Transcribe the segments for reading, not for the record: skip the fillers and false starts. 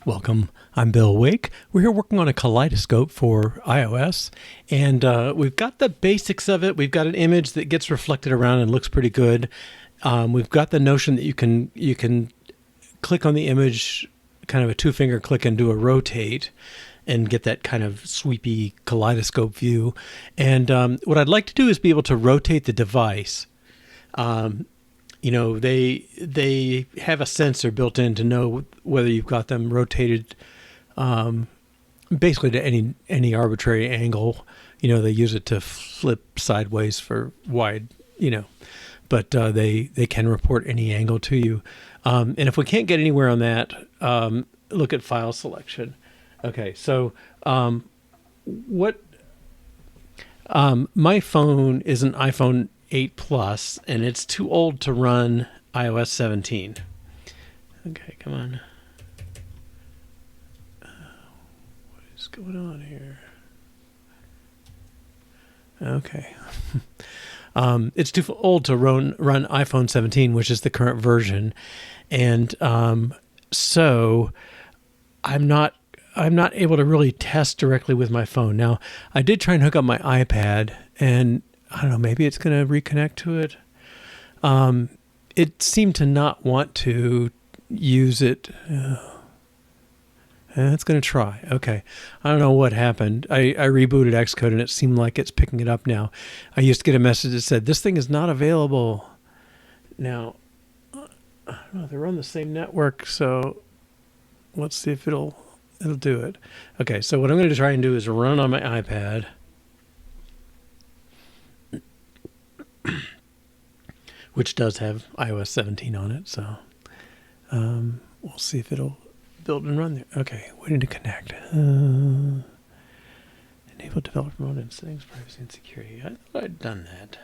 Welcome. I'm Bill Wake. We're here working on a Kaleidoscope for iOS, and we've got the basics of it. We've got an image that gets reflected around and looks pretty good. We've got the notion that you can click on the image, kind of a two-finger click, and do a rotate, and get that kind of sweepy kaleidoscope view. And what I'd like to do is be able to rotate the device. They have a sensor built in to know whether you've got them rotated basically to any arbitrary angle. They use it to flip sideways for wide, but they can report any angle to you. And if we can't get anywhere on that, look at file selection. Okay, so my phone is an iPhone 8 Plus, and it's too old to run iOS 17. Okay, come on. What is going on here? Okay. It's too old to run iPhone 17, which is the current version, and so I'm not able to really test directly with my phone. Now, I did try and hook up my iPad, and I don't know, maybe it's going to reconnect to it. It seemed to not want to use it. It's going to try. Okay. I don't know what happened. I rebooted Xcode, and it seemed like it's picking it up now. I used to get a message that said, this thing is not available. Now, I don't know, they're on the same network, so let's see if it'll do it. Okay, so what I'm going to try and do is run on my iPad. Which does have iOS 17 on it, so we'll see if it'll build and run there. Okay, waiting to connect. Enable developer mode in settings, privacy, and security. I thought I'd done that.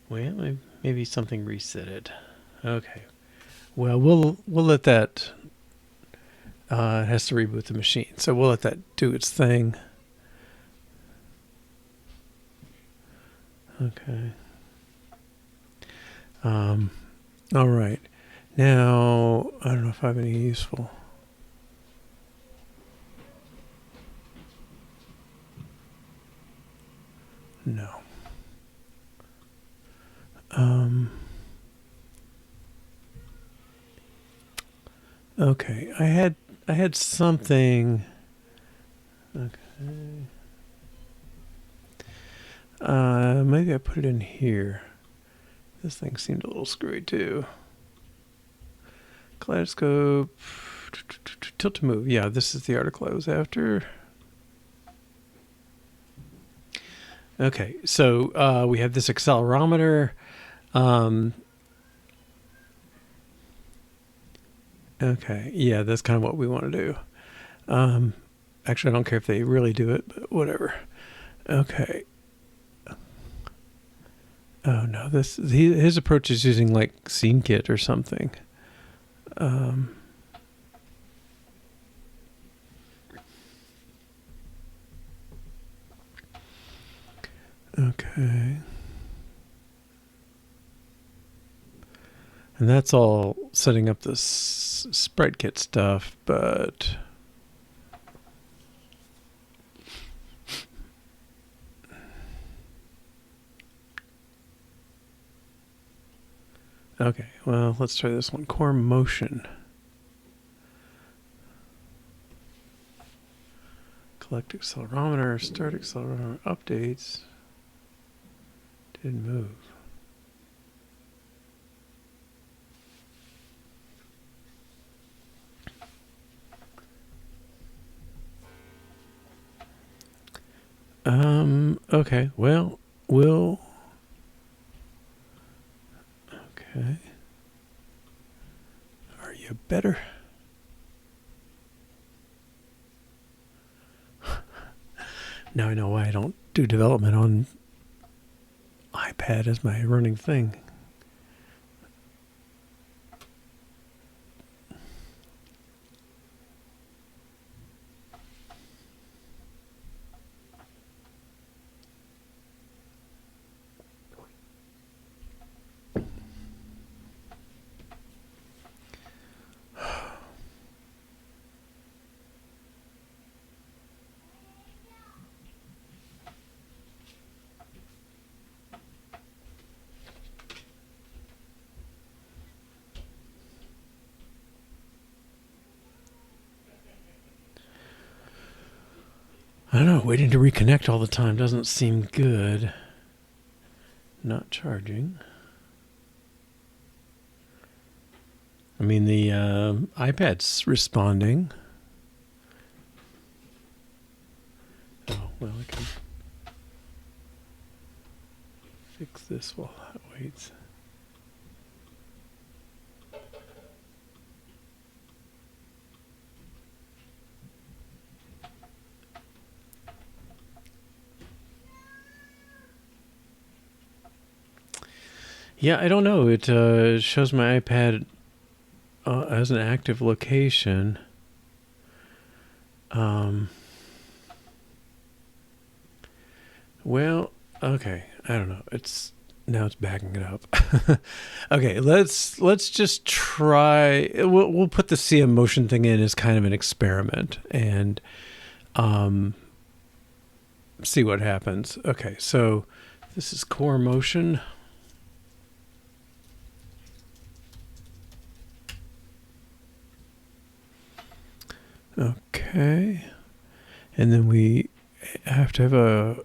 Well, maybe something reset it. Okay. Well, we'll let that. It has to reboot the machine, so we'll let that do its thing. Okay. All right. Now, I don't know if I have any useful. No. Okay, I had something. Okay. Maybe I put it in here. This thing seemed a little screwy too. Kaleidoscope, tilt to move. Yeah, this is the article I was after. Okay, so we have this accelerometer. Okay, yeah, that's kind of what we want to do. Actually, I don't care if they really do it, but whatever. Okay. Oh no, his approach is using like SceneKit or something. Okay. And that's all setting up this sprite kit stuff, but okay, well, let's try this one. Core motion. Collect accelerometer, start accelerometer, updates. Didn't move. Okay, well, okay. Are you better? Now I know why I don't do development on iPad as my running thing. I don't know, waiting to reconnect all the time doesn't seem good. Not charging. I mean, the iPad's responding. Oh, well, I can fix this while that waits. Yeah, I don't know. It shows my iPad as an active location. Well, okay. I don't know. Now it's backing it up. Okay, let's just try. We'll put the CM motion thing in as kind of an experiment and see what happens. Okay, so this is core motion. Okay, and then we have to have a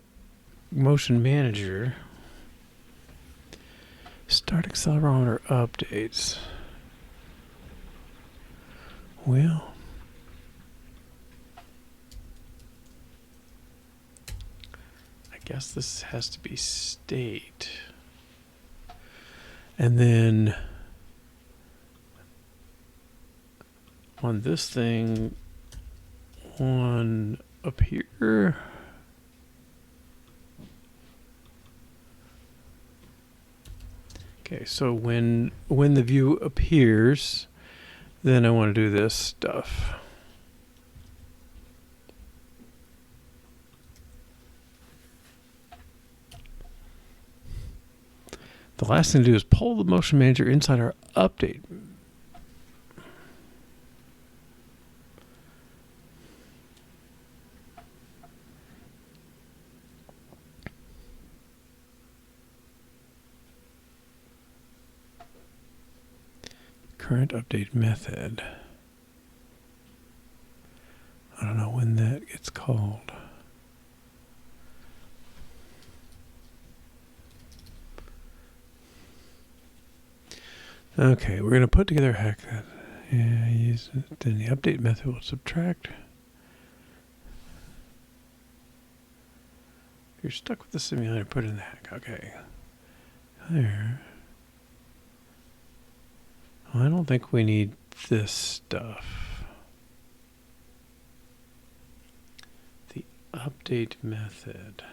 motion manager. Start accelerometer updates. Well, I guess this has to be state. And then on this thing, on up here, okay, so when the view appears, then I want to do this stuff. The last thing to do is pull the motion manager inside our update. Current update method. I don't know when that gets called. Okay, we're going to put together a hack that. Yeah, use it. Then the update method will subtract. If you're stuck with the simulator, put in the hack. Okay. There. Well, I don't think we need this stuff. The update method.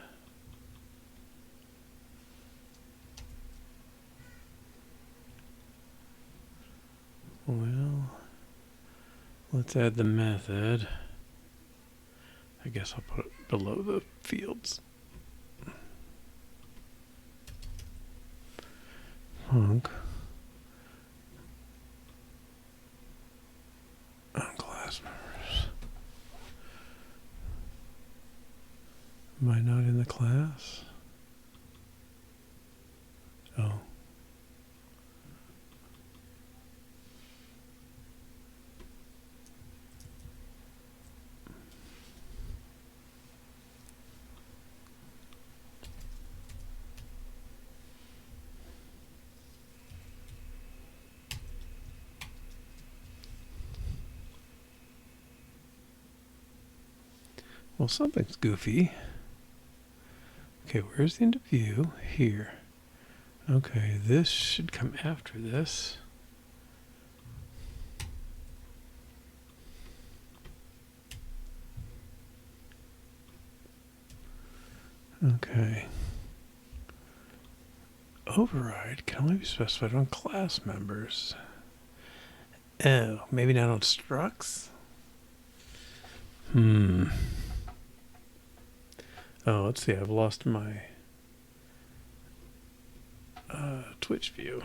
Well, let's add the method. I guess I'll put it below the fields. Honk. On class members. Am I not in the class? Oh. Well, something's goofy. Okay, where's the end of view? Here. Okay, this should come after this. Okay. Override can only be specified on class members. Oh, maybe not on structs? Oh, let's see. I've lost my Twitch view.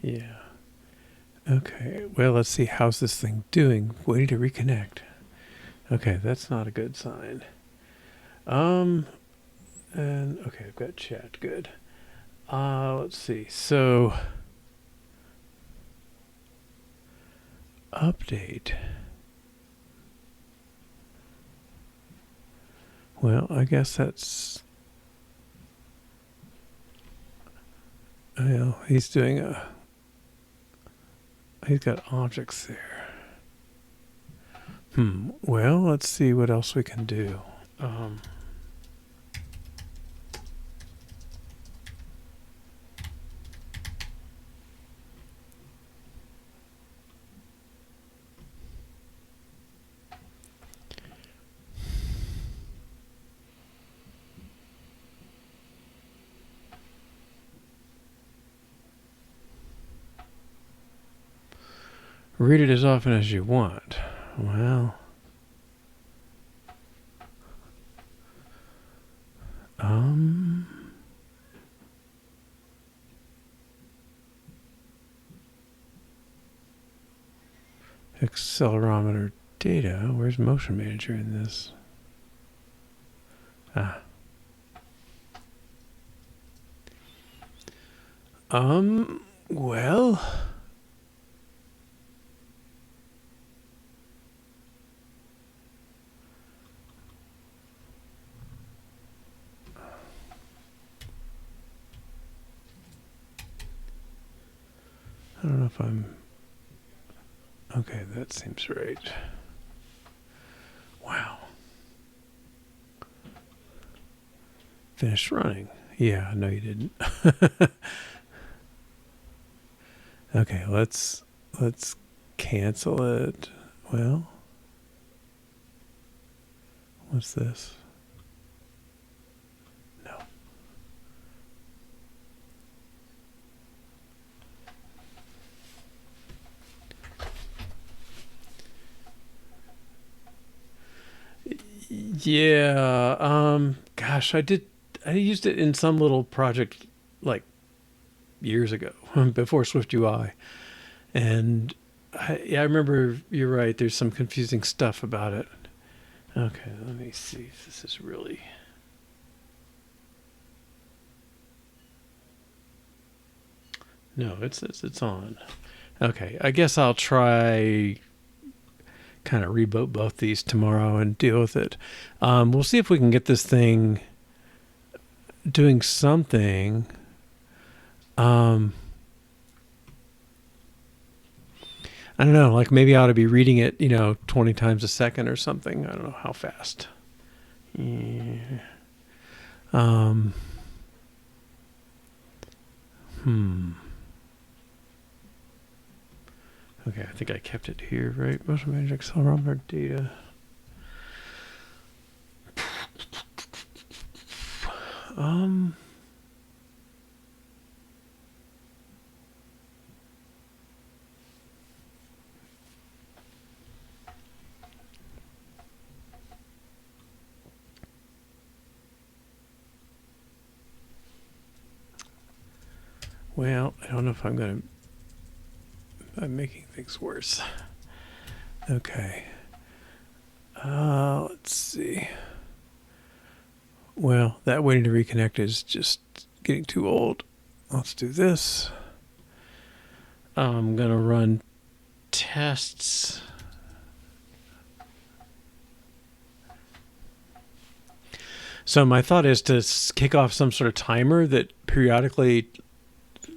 Yeah. Okay. Well, let's see. How's this thing doing? Waiting to reconnect. Okay, that's not a good sign. And okay, I've got chat. Good. Let's see. So update. Well, I guess that's. Well, he's doing a. He's got objects there. Well, let's see what else we can do. Read it as often as you want. Well, accelerometer data. Where's motion manager in this? Ah. Well. I don't know if I'm... Okay, that seems right. Wow. Finished running. Yeah, no you didn't. Okay, let's cancel it. Well, what's this? No. Yeah, gosh, I used it in some little project like years ago before Swift UI. And I remember you're right, there's some confusing stuff about it. Okay, let me see if this is really... No, it's on. Okay, I guess I'll try kind of reboot both these tomorrow and deal with it. We'll see if we can get this thing doing something. I don't know, like maybe I ought to be reading it, 20 times a second or something. I don't know how fast. Yeah. Okay, I think I kept it here, right? Motion manager accelerometer data. Well, I don't know if I'm making things worse. Okay. Let's see. Well, that waiting to reconnect is just getting too old. Let's do this. I'm going to run tests. So my thought is to kick off some sort of timer that periodically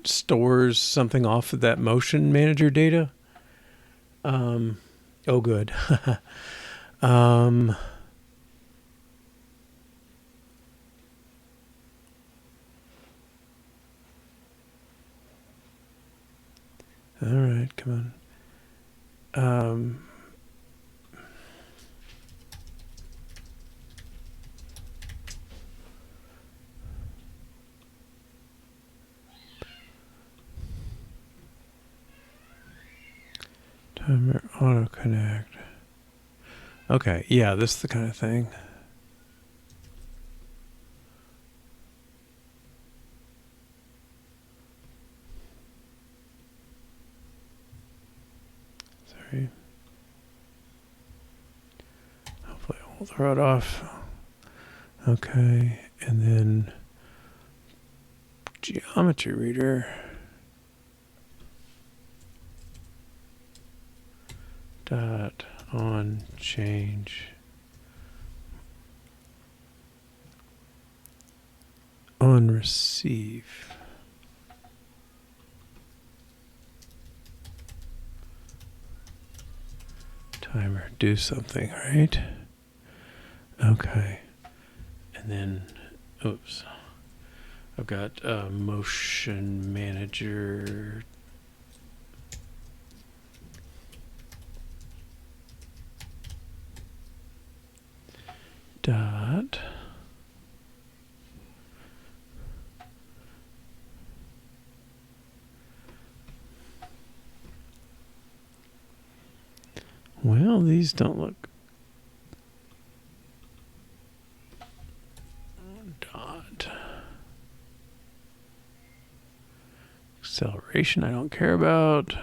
stores something off of that motion manager data. Oh, good. All right, come on. Timer auto connect. Okay, yeah, this is the kind of thing. Sorry. We'll throw it off. Okay, and then geometry reader. Dot on change on receive. Timer, do something, right? Okay. And then, oops. I've got motion manager. Dot. Well, these don't look. Dot. Acceleration I don't care about.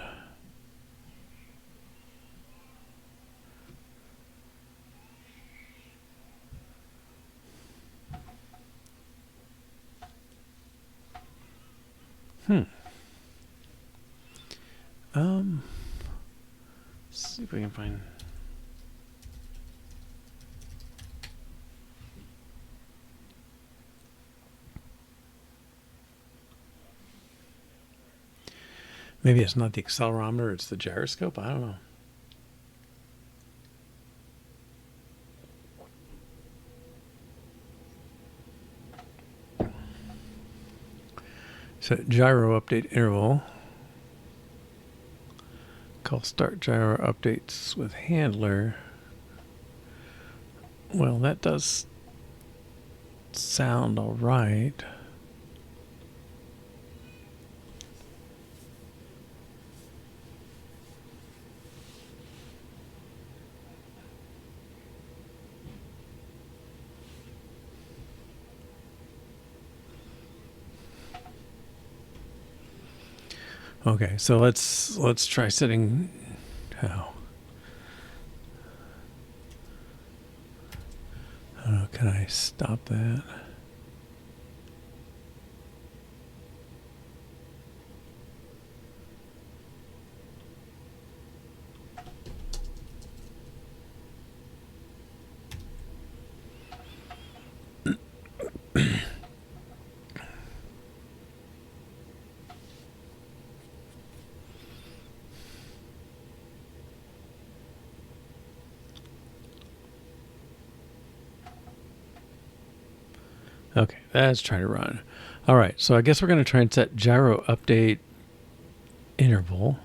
Let's see if we can find. Maybe it's not the accelerometer, it's the gyroscope. I don't know. So gyro update interval. Call start gyro updates with handler. Well, that does sound all right. Okay, so let's try setting how. I don't know, can I stop that? Okay, that's trying to run. All right, so I guess we're going to try and set gyro update interval.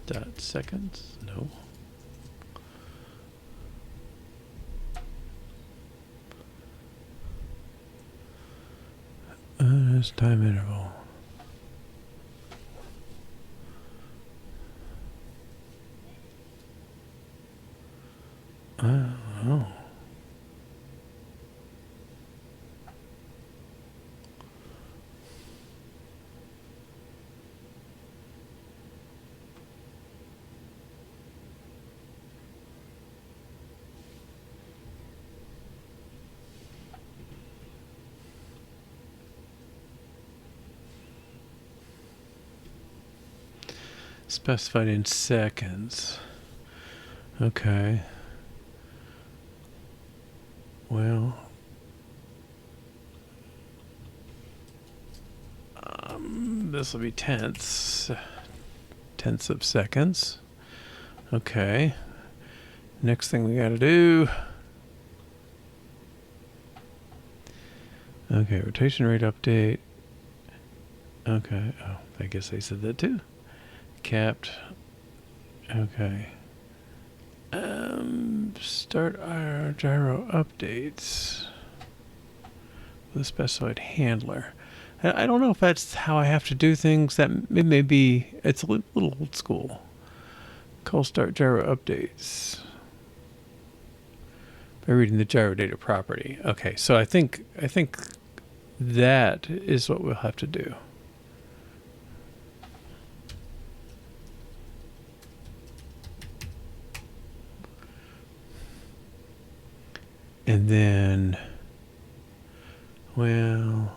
Dot seconds? No. That's time interval. I don't know. Specified in seconds. Okay. Well, this will be tenths of seconds. Okay. Next thing we got to do Okay, rotation rate update. Okay, oh, I guess they said that too. Capped. Okay. Start our gyro updates with a specified handler. I don't know if that's how I have to do things. That it may be. It's a little old school. Call start gyro updates by reading the gyro data property. Okay, so I think that is what we'll have to do. And then, well,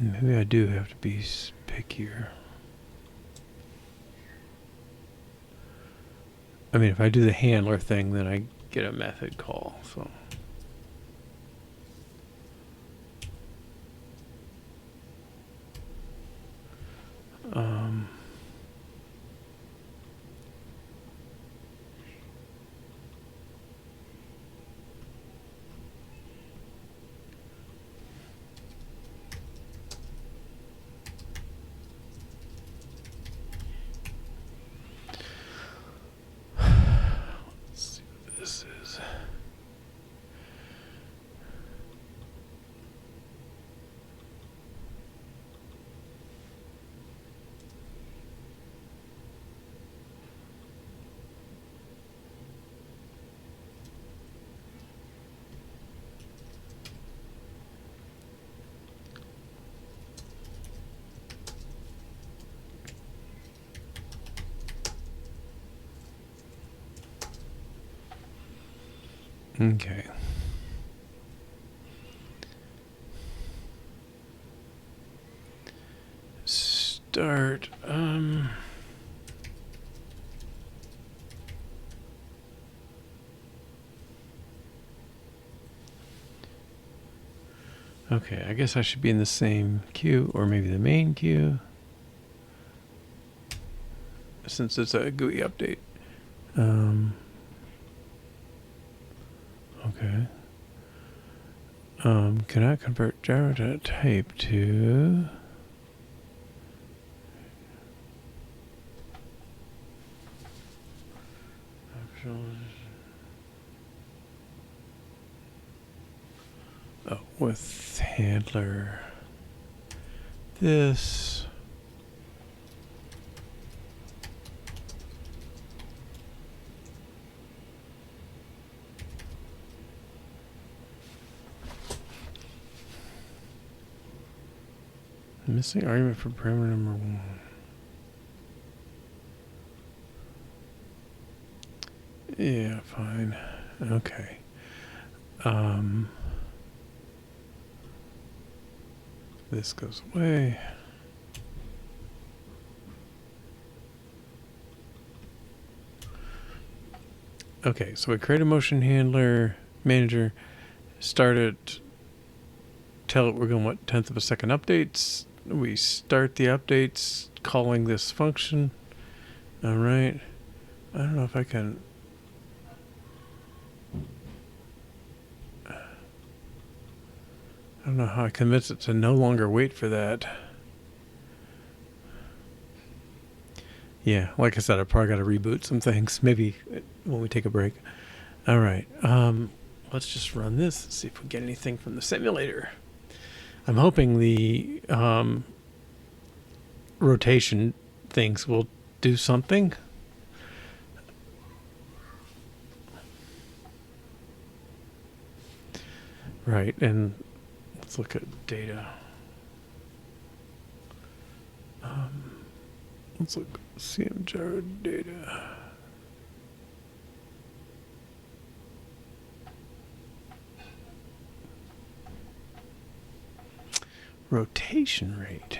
maybe I do have to be pickier. I mean, if I do the handler thing, then I get a method call, so. Let's see what this is. Okay. Start. Okay, I guess I should be in the same queue, or maybe the main queue, since it's a GUI update. Okay. Cannot convert gyro data type to. Oh, with handler. This. Missing argument for parameter number 1. Yeah, fine. Okay. This goes away. Okay, so we create a motion handler manager, start it, tell it we're going to want 1/10 of a second updates. We start the updates calling this function. All right. I don't know if I can. I don't know how I convince it to no longer wait for that. Yeah, like I said, I probably got to reboot some things. Maybe when we take a break. All right. Let's just run this and see if we get anything from the simulator. I'm hoping the rotation things will do something. Right, and let's look at data. Let's look at CM gyro data. Rotation rate.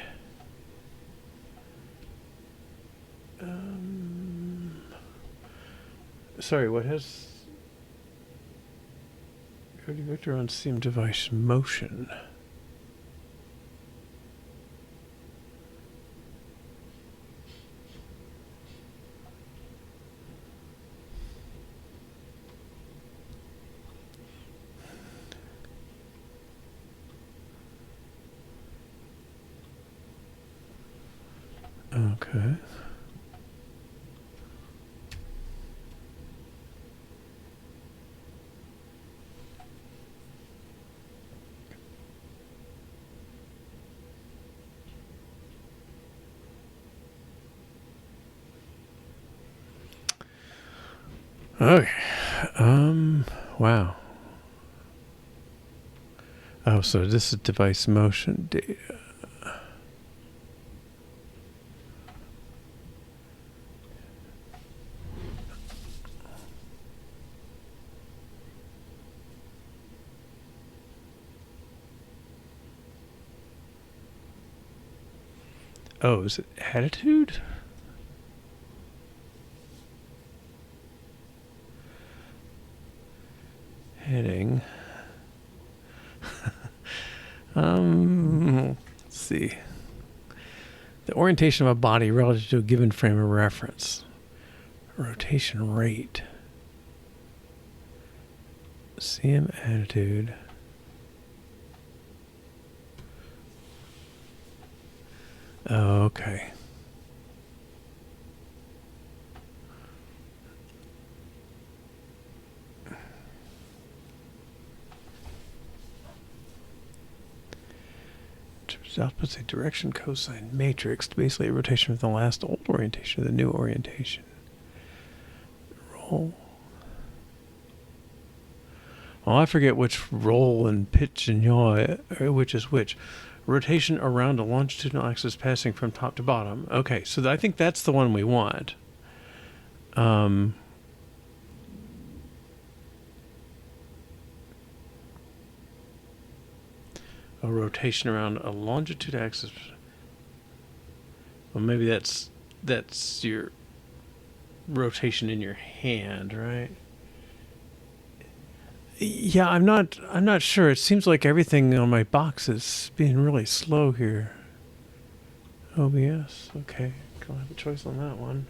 Sorry, what has vector on CM device motion? Okay. Okay. Wow. Oh, so this is device motion data. Oh, is it attitude? Heading. Let's see. The orientation of a body relative to a given frame of reference. Rotation rate. CM attitude. Oh, okay. Outputs a direction cosine matrix, basically a rotation of the last old orientation to the new orientation. Roll. Well, I forget which roll and pitch and yaw, which is which. Rotation around a longitudinal axis passing from top to bottom. Okay, so I think that's the one we want. A rotation around a longitude axis. Well, maybe that's your rotation in your hand, right? Yeah, I'm not sure. It seems like everything on my box is being really slow here. OBS, okay. Don't have a choice on that one.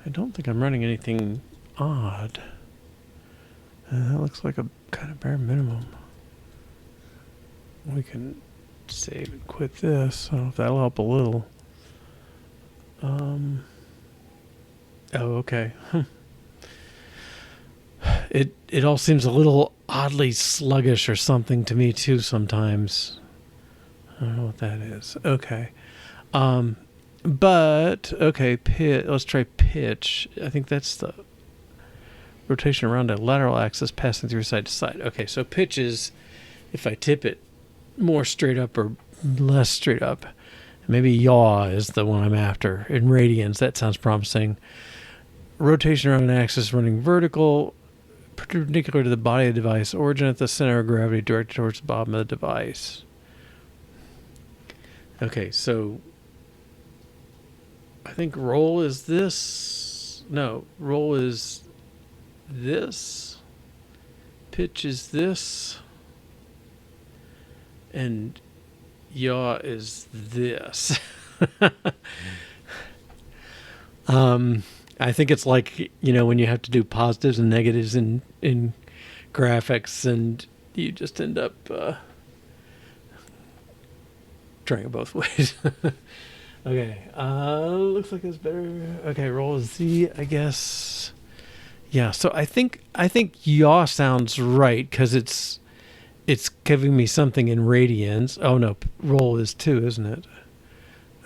I don't think I'm running anything odd. That looks like a kind of bare minimum. We can save and quit this. I don't know if that'll help a little. Oh, okay. It all seems a little oddly sluggish or something to me too sometimes. I don't know what that is. Okay. But okay, let's try pitch. I think that's the rotation around a lateral axis passing through side to side. Okay, so pitch is if I tip it more straight up or less straight up. Maybe yaw is the one I'm after. In radians, that sounds promising. Rotation around an axis running vertical, perpendicular to the body of the device. Origin at the center of gravity directed towards the bottom of the device. Okay, so I think roll is this. No, roll is this. Pitch is this. And yaw is this. I think it's like, when you have to do positives and negatives in graphics and you just end up trying it both ways. Okay, looks like it's better. Okay, roll a Z, I guess. Yeah, so I think yaw sounds right because it's giving me something in radians. Oh no, roll is 2, isn't it?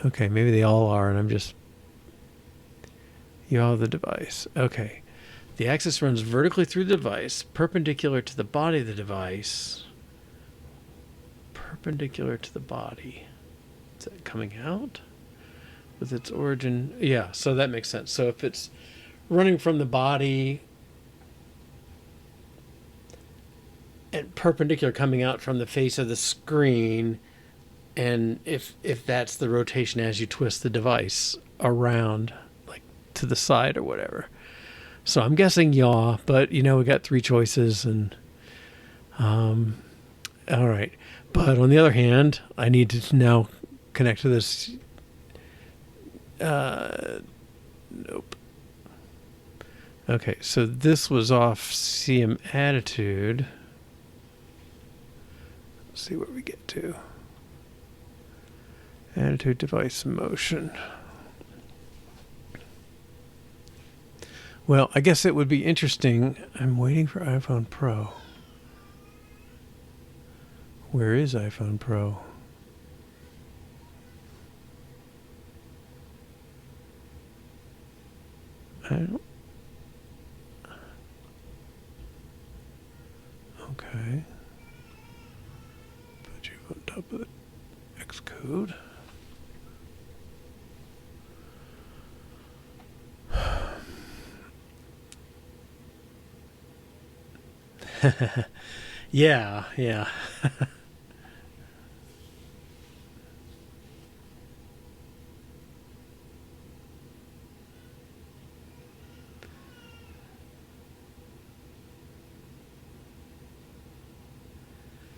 Okay, maybe they all are, and I'm just yaw the device. Okay, the axis runs vertically through the device, perpendicular to the body of the device. Perpendicular to the body. Is that coming out? With its origin, yeah, so that makes sense. So if it's running from the body and perpendicular coming out from the face of the screen, and if that's the rotation as you twist the device around, like to the side or whatever. So I'm guessing yaw, but we got 3 choices, and all right. But on the other hand, I need to now connect to this. Nope. Okay, so this was off CM attitude. Let's see where we get to. Attitude device motion. Well, I guess it would be interesting. I'm waiting for iPhone Pro. Where is iPhone Pro? I don't. Okay. Put you on top of the Xcode. Yeah, yeah.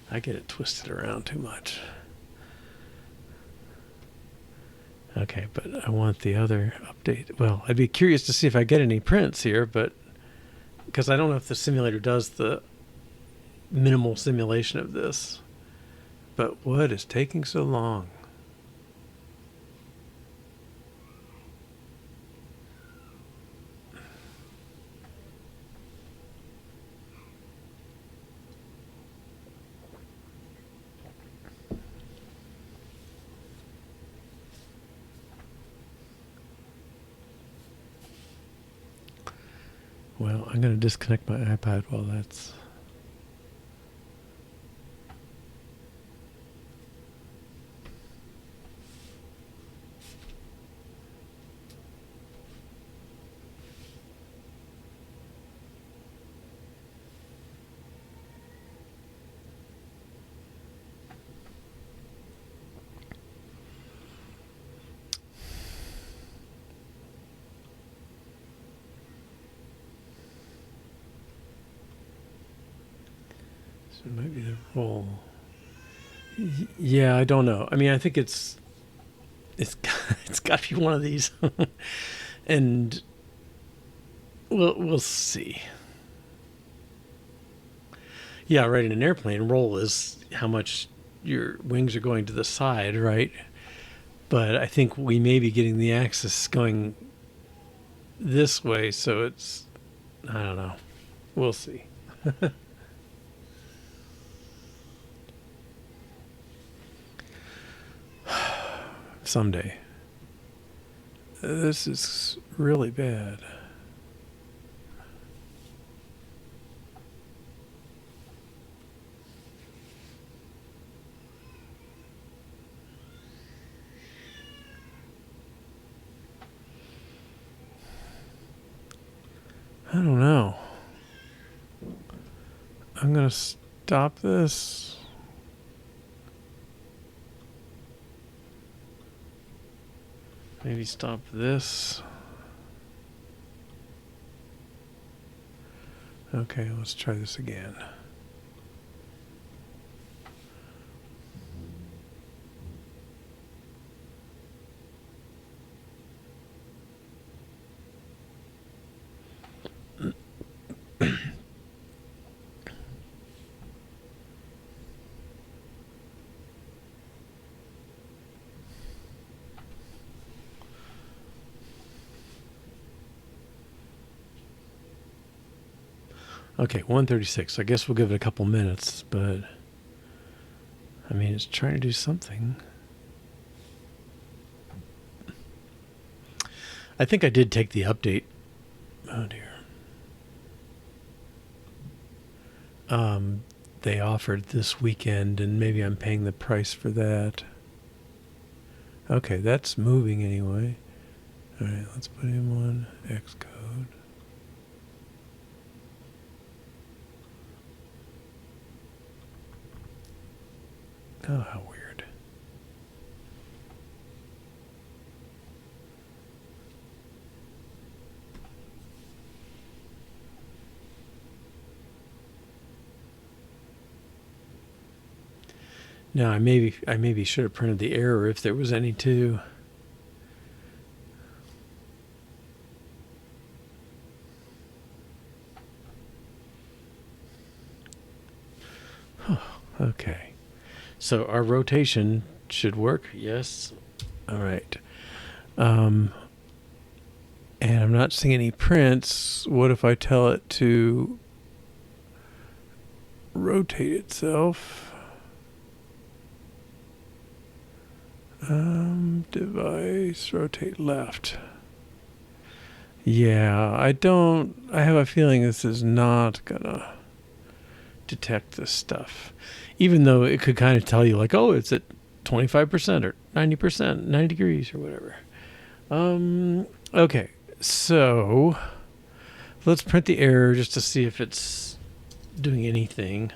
I get it twisted around too much. Okay, but I want the other update. Well, I'd be curious to see if I get any prints here, but because I don't know if the simulator does the minimal simulation of this. But what is taking so long? Well, I'm going to disconnect my iPad while that's... So it might be the roll. Yeah, I don't know. I mean, I think it's it's got to be one of these, and we'll see. Yeah, right. In an airplane, roll is how much your wings are going to the side, right? But I think we may be getting the axis going this way, so it's, I don't know. We'll see. Someday. This is really bad. I don't know. I'm going to stop this. Maybe stop this. Okay, let's try this again. Okay, 136. I guess we'll give it a couple minutes, but I mean, it's trying to do something. I think I did take the update. Oh dear. They offered this weekend, and maybe I'm paying the price for that. Okay, that's moving anyway. All right, let's put him on Xcode. Oh, how weird. Now, I maybe should have printed the error if there was any too. Okay. So our rotation should work. Yes. All right. And I'm not seeing any prints. What if I tell it to rotate itself? Device, rotate left. Yeah, I have a feeling this is not gonna detect this stuff. Even though it could kind of tell you like, oh, it's at 25% or 90%, 90 degrees or whatever. Okay, so let's print the error just to see if it's doing anything.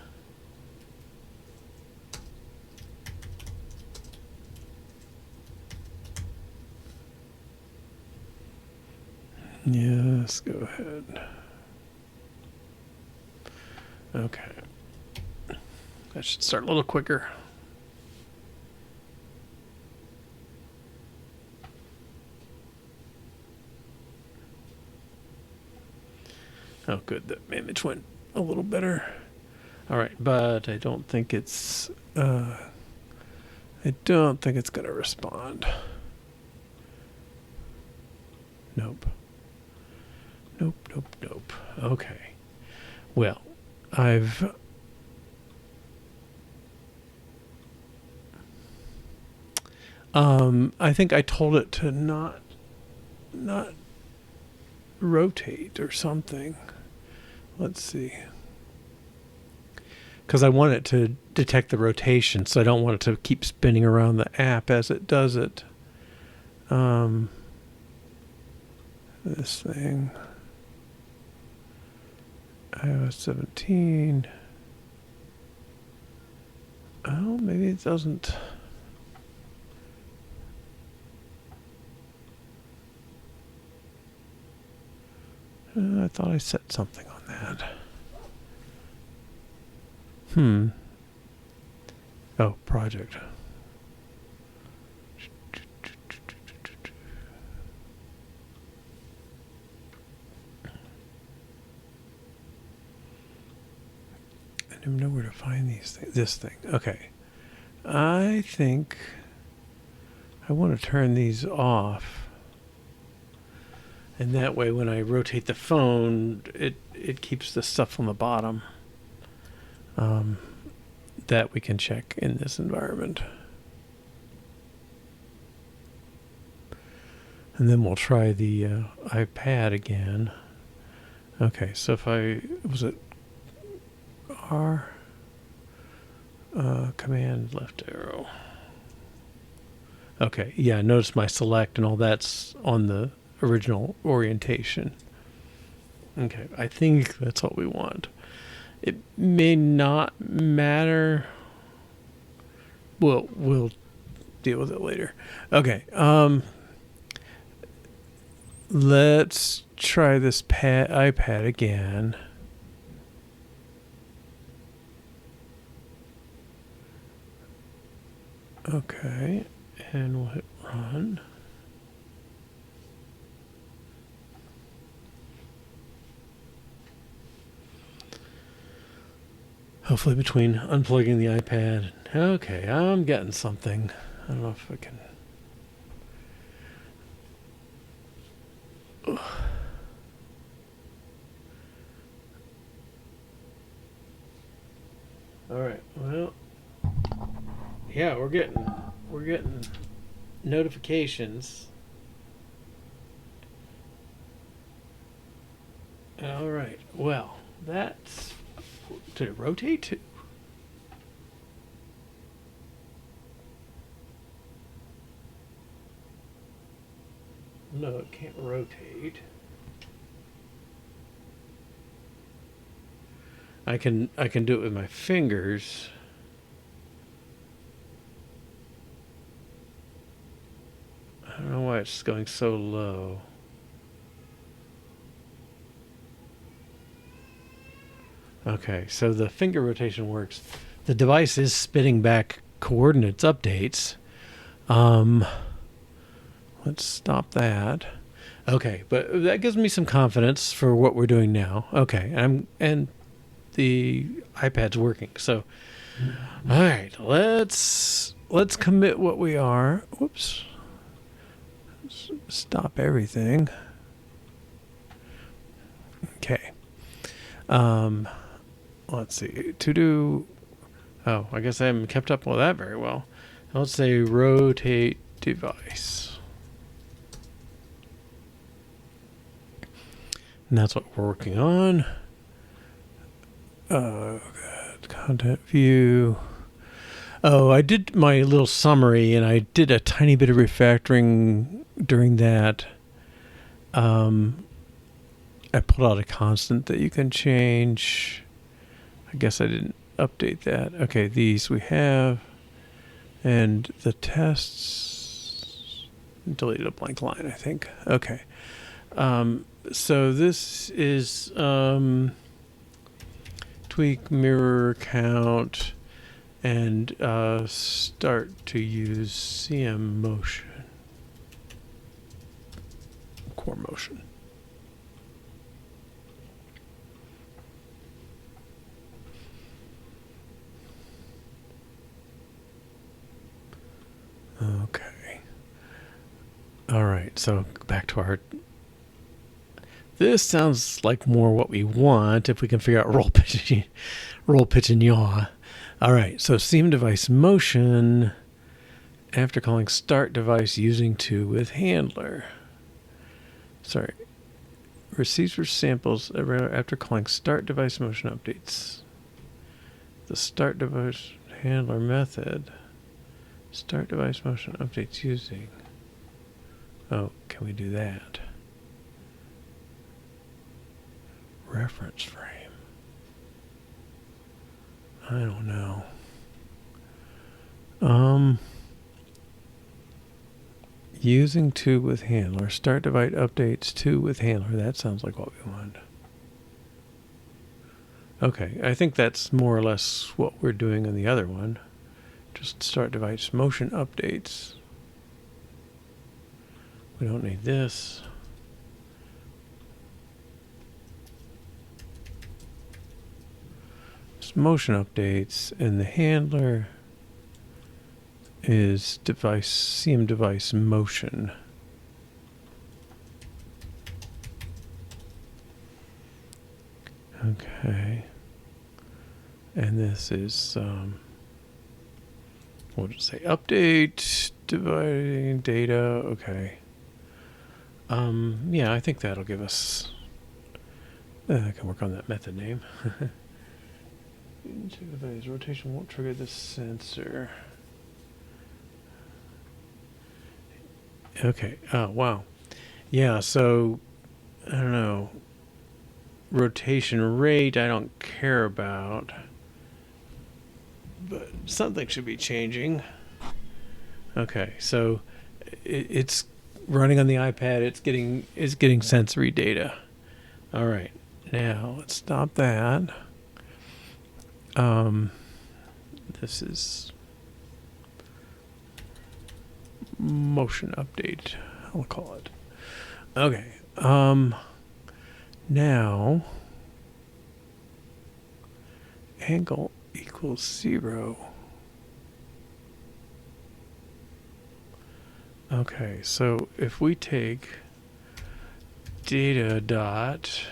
Yes, go ahead. Okay. That should start a little quicker. Oh, good. The image went a little better. All right, but I don't think it's. I don't think it's gonna respond. Nope. Nope. Okay. Well, I think I told it to not rotate or something. Let's see. Because I want it to detect the rotation, so I don't want it to keep spinning around the app as it does it. This thing. iOS 17. Oh, maybe it doesn't. I thought I set something on that. Oh, project. I don't know where to find these things. This thing. Okay. I think I want to turn these off. And that way when I rotate the phone, it keeps the stuff on the bottom. That we can check in this environment. And then we'll try the iPad again. Okay, so if was it R? Command left arrow. Okay, yeah, notice my select and all that's on the original orientation. Okay, I think that's what we want. It may not matter. We'll deal with it later. Okay, let's try this iPad again. Okay, and we'll hit run. Hopefully between unplugging the iPad. Okay, I'm getting something. I don't know if I can. Ugh. All right. Well, yeah, we're getting notifications. All right. Well, that's. Did it rotate? No, it can't rotate. I can do it with my fingers. I don't know why it's going so low. Okay, so the finger rotation works. The device is spitting back coordinates updates. Let's stop that. Okay, but that gives me some confidence for what we're doing now. Okay, and the iPad's working. So All right, let's commit what we are. Whoops. Stop everything. Okay. Let's see. To do. Oh, I guess I haven't kept up with that very well. Let's say rotate device. And that's what we're working on. Content view. Oh, I did my little summary, and I did a tiny bit of refactoring during that. I pulled out a constant that you can change. I guess I didn't update that. Okay, these we have. And the tests. Deleted a blank line, I think. Okay. So this is tweak mirror count and start to use CM motion. Core motion. Okay. All right. So back to our. This sounds like more what we want if we can figure out roll, pitch, and yaw. All right. So CM device motion after calling start device using to with handler. Sorry. Receiver samples after calling start device motion updates. The start device handler method. Start device motion updates using. Oh, can we do that? Reference frame. I don't know. Using to with handler. Start device updates to with handler. That sounds like what we want. Okay, I think that's more or less what we're doing on the other one. Just start device motion updates. We don't need this. It's motion updates, and the handler is device CM device motion. Okay. And this is we'll just say update dividing data. Okay. Yeah, I think that'll give us. I can work on that method name. Rotation won't trigger the sensor. Okay. Oh, wow. Yeah, so I don't know. Rotation rate I don't care about. But something should be changing. Okay, so it's running on the iPad. It's getting sensory data. All right, now let's stop that. This is motion update. I'll call it. Okay. Now angle equals 0. Okay, so if we take data dot,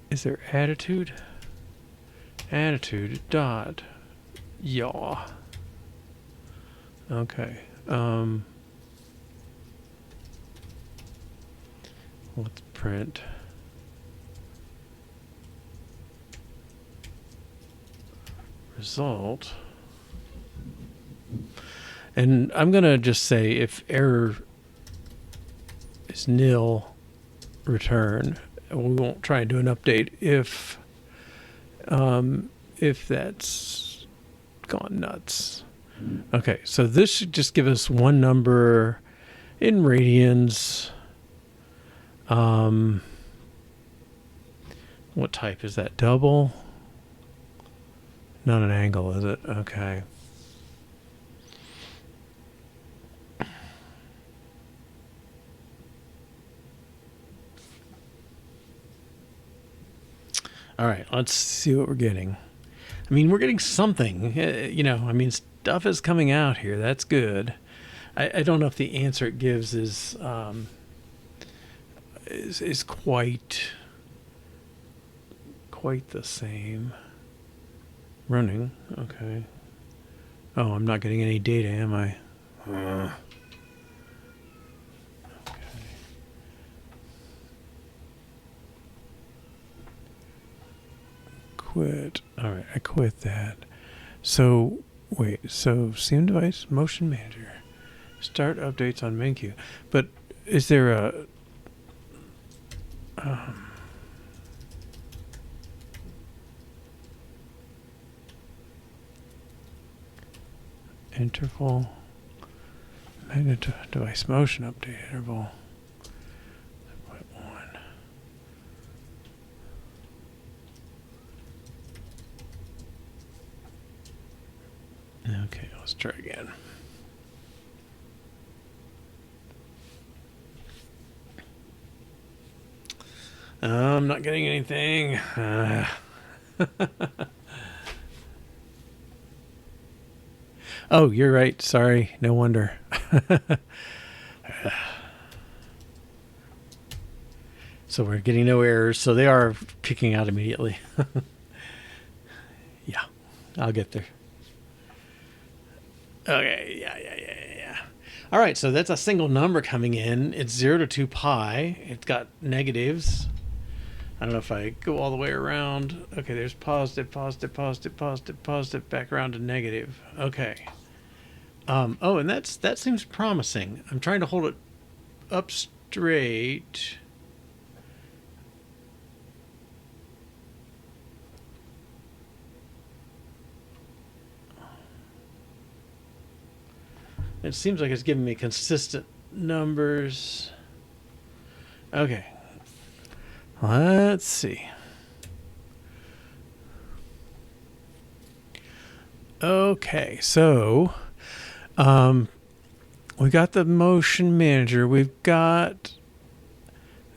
is there attitude? Attitude dot yaw. Okay. Let's print. Result. And I'm going to just say if error is nil, return. We won't try and do an update if that's gone nuts. Okay, so this should just give us one number in radians. What type is that? Double? Not an angle, is it? Okay. All right, let's see what we're getting. I mean, we're getting something. You know, I mean, stuff is coming out here. That's good. I don't know if the answer it gives is quite the same. Running. Okay. Oh, I'm not getting any data, am I? Okay. Quit. All right, I quit that. So, wait. So, same device, motion manager. Start updates on menu. But is there a... interval, magnet device motion update interval 7.1. Okay, let's try again. I'm not getting anything. Oh, you're right. Sorry. No wonder. So we're getting no errors. So they are kicking out immediately. Yeah, I'll get there. Okay. Yeah. All right. So that's a single number coming in. It's 0 to 2 pi. It's got negatives. I don't know if I go all the way around. Okay, there's positive, back around to negative. Okay. Oh, and that seems promising. I'm trying to hold it up straight. It seems like it's giving me consistent numbers. Okay. Let's see. Okay, so we got the motion manager. We've got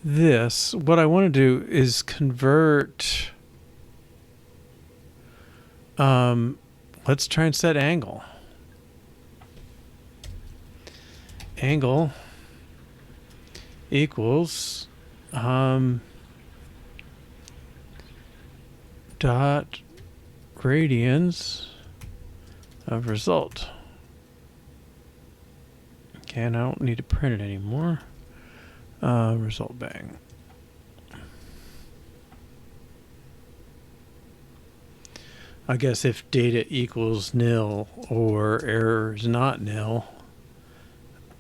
this. What I want to do is convert. Let's try and set angle. Angle equals dot radians of result. Okay, and I don't need to print it anymore. Result bang. I guess if data equals nil or error is not nil,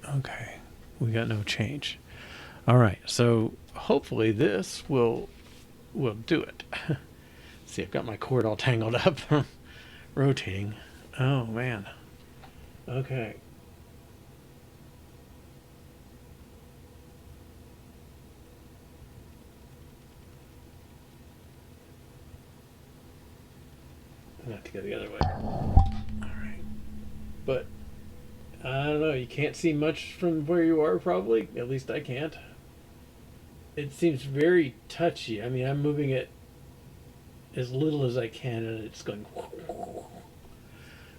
okay, we got no change. All right, so hopefully this will do it. See, I've got my cord all tangled up from rotating. Oh man. Okay. I have to go the other way. All right. But I don't know. You can't see much from where you are, probably. At least I can't. It seems very touchy. I mean, I'm moving it as little as I can, and it's going.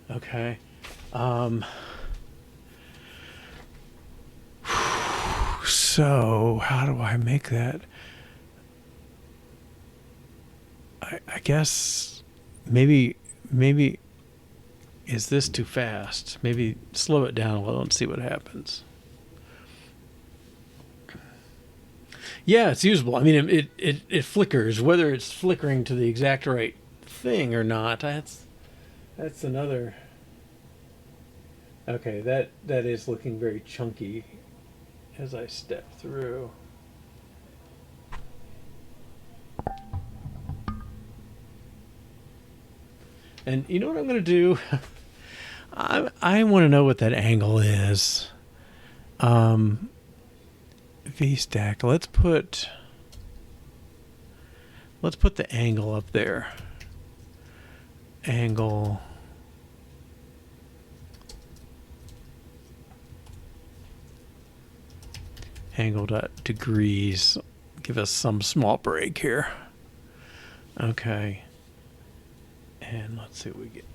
Okay. So how do I make that? I guess maybe is this too fast? Maybe slow it down a little and see what happens. Yeah, it's usable. I mean, it flickers. Whether it's flickering to the exact right thing or not, that's another. Okay, that is looking very chunky as I step through. And you know what I'm going to do? I want to know what that angle is. V-stack. Let's put the angle up there. Angle. Angle dot degrees. Give us some small break here. Okay. And let's see what we get.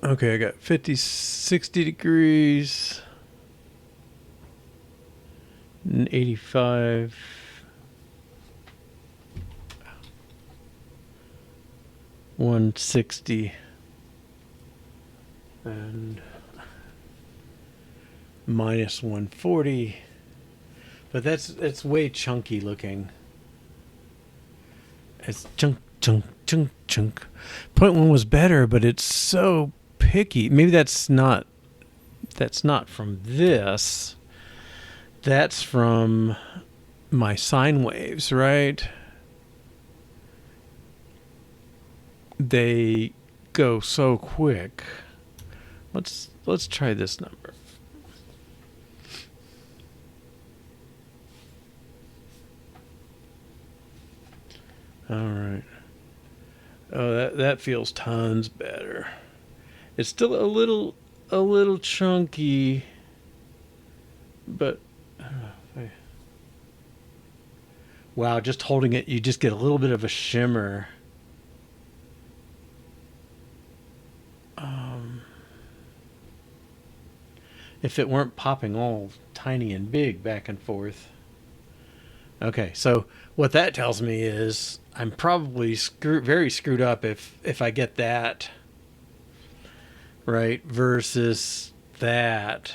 Okay, I got 50, 60 degrees, and 85. 160 and minus 140, but it's way chunky looking. It's chunk. Point one was better, but it's so picky. Maybe that's not from this. That's from my sine waves, right? They go so quick. Let's try this number. All right. Oh, that feels tons better. It's still a little chunky, but wow, just holding it, you just get a little bit of a shimmer. If it weren't popping all tiny and big back and forth. Okay, so what that tells me is I'm probably very screwed up if I get that right versus that.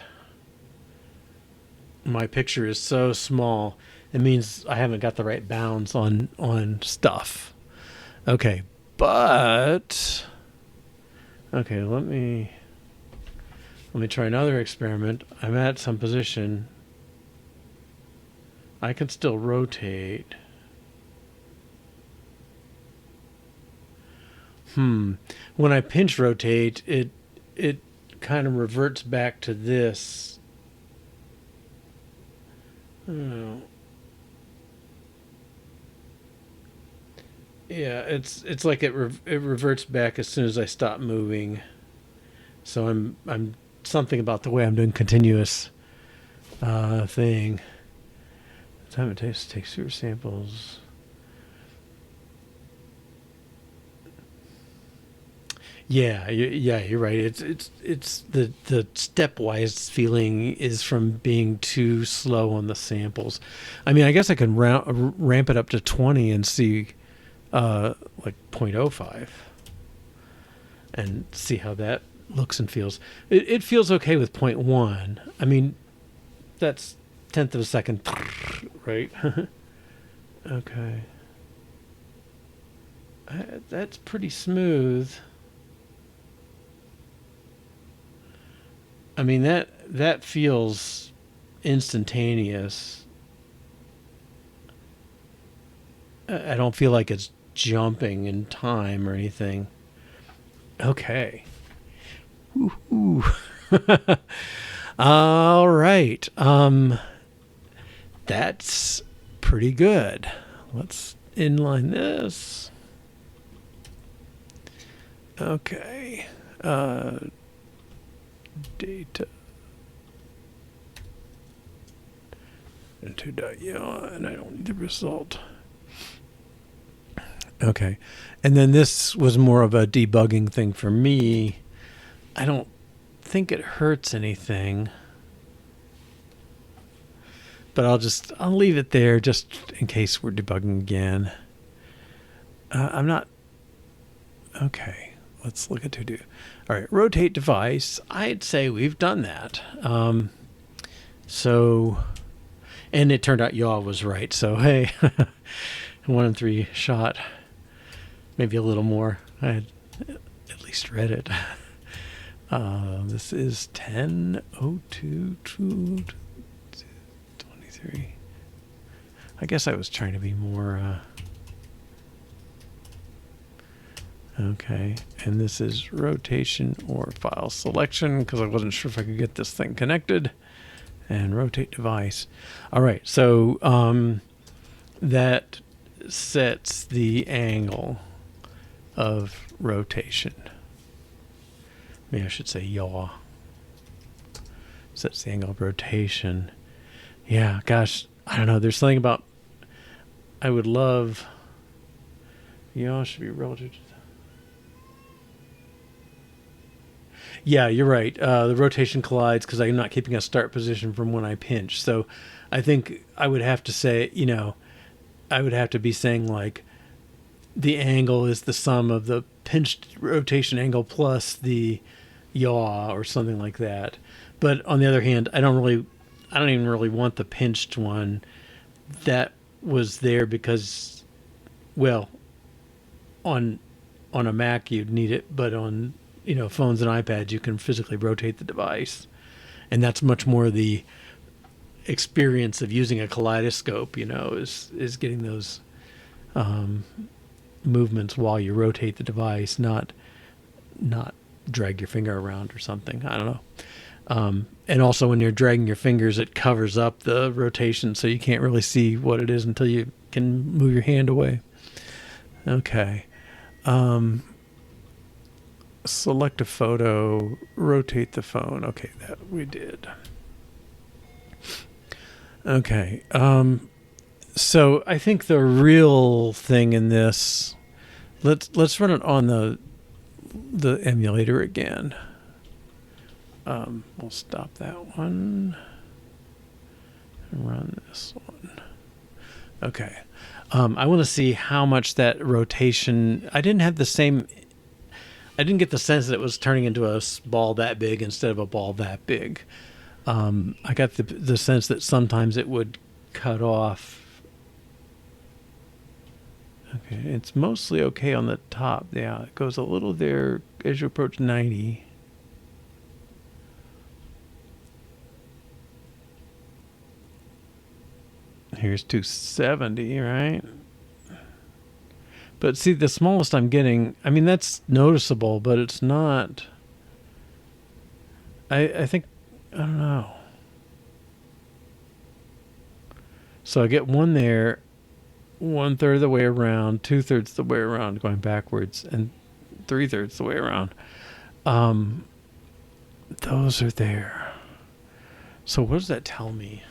My picture is so small, it means I haven't got the right bounds on stuff. Okay, but okay, let me try another experiment. I'm at some position. I can still rotate. When I pinch rotate, it kind of reverts back to this. I don't know. Yeah, it's like it reverts back as soon as I stop moving. So I'm something about the way I'm doing continuous thing. The time it takes to take super samples. Yeah, you're right. It's the stepwise feeling is from being too slow on the samples. I mean, I guess I can ramp it up to 20 and see like 0.05 and see how that looks and feels. It feels okay with 0.1. I mean, that's 1/10 of a second, right? Okay. That's pretty smooth. I mean, that feels instantaneous. I don't feel like it's jumping in time or anything. Okay. Ooh. All right. That's pretty good. Let's inline this. Okay. Data. Into and I don't need the result. Okay. And then this was more of a debugging thing for me. I don't think it hurts anything. But I'll leave it there just in case we're debugging again. I'm not. Okay. Let's look at to do. All right. Rotate device. I'd say we've done that. And it turned out yaw was right. So, hey, 1 in 3 shot. Maybe a little more. I had at least read it. This is 10:02:23. I guess I was trying to be more. Okay, and this is rotation or file selection because I wasn't sure if I could get this thing connected. And rotate device. All right, so that sets the angle of rotation. Maybe I should say yaw. Sets the angle of rotation. Yeah, gosh, I don't know. There's something about I would love. Should be relative. Yeah, you're right. The rotation collides because I'm not keeping a start position from when I pinch. So I think I would have to say, I would have to be saying like the angle is the sum of the pinched rotation angle plus the yaw or something like that. But on the other hand, I don't even really want the pinched one. That was there because, well, on on a Mac you'd need it, but on phones and iPads you can physically rotate the device, and that's much more the experience of using a kaleidoscope. Is getting those movements while you rotate the device, not drag your finger around or something. I don't know. And also when you're dragging your fingers, it covers up the rotation, so you can't really see what it is until you can move your hand away. Okay. Select a photo, rotate the phone. Okay, that we did. Okay. So I think the real thing in this, let's run it on the emulator again. We'll stop that one and run this one. Okay. I want to see how much that rotation. I didn't get the sense that it was turning into a ball that big instead of a ball that big. I got the sense that sometimes it would cut off. Okay, it's mostly okay on the top. Yeah, it goes a little there as you approach 90. Here's 270, right? But see, the smallest I'm getting, I mean, that's noticeable, but it's not. I think, I don't know. So I get one there, 1/3 of the way around, 2/3 of the way around, going backwards, and 3/3 the way around. Those are there. So what does that tell me?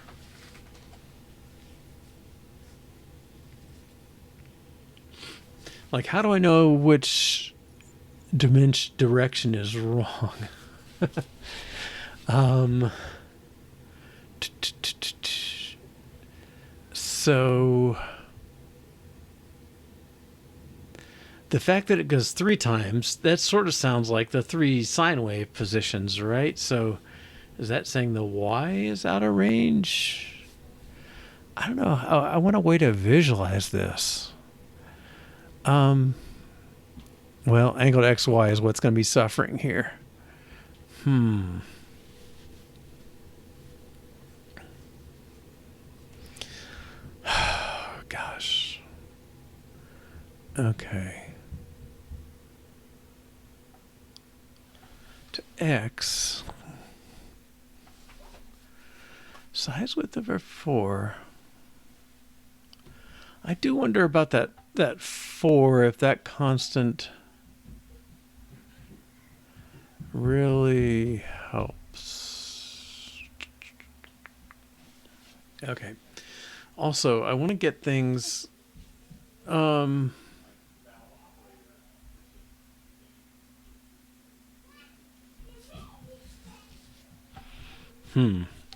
Like, how do I know which direction is wrong? So the fact that it goes 3 times, that sort of sounds like the 3 sine wave positions, right? So is that saying the Y is out of range? I don't know. I want a way to visualize this. Well, angled XY is what's going to be suffering here. Gosh. Okay. To X. Size width over 4. I do wonder about that 4, if that constant really helps. Okay. Also, I want to get things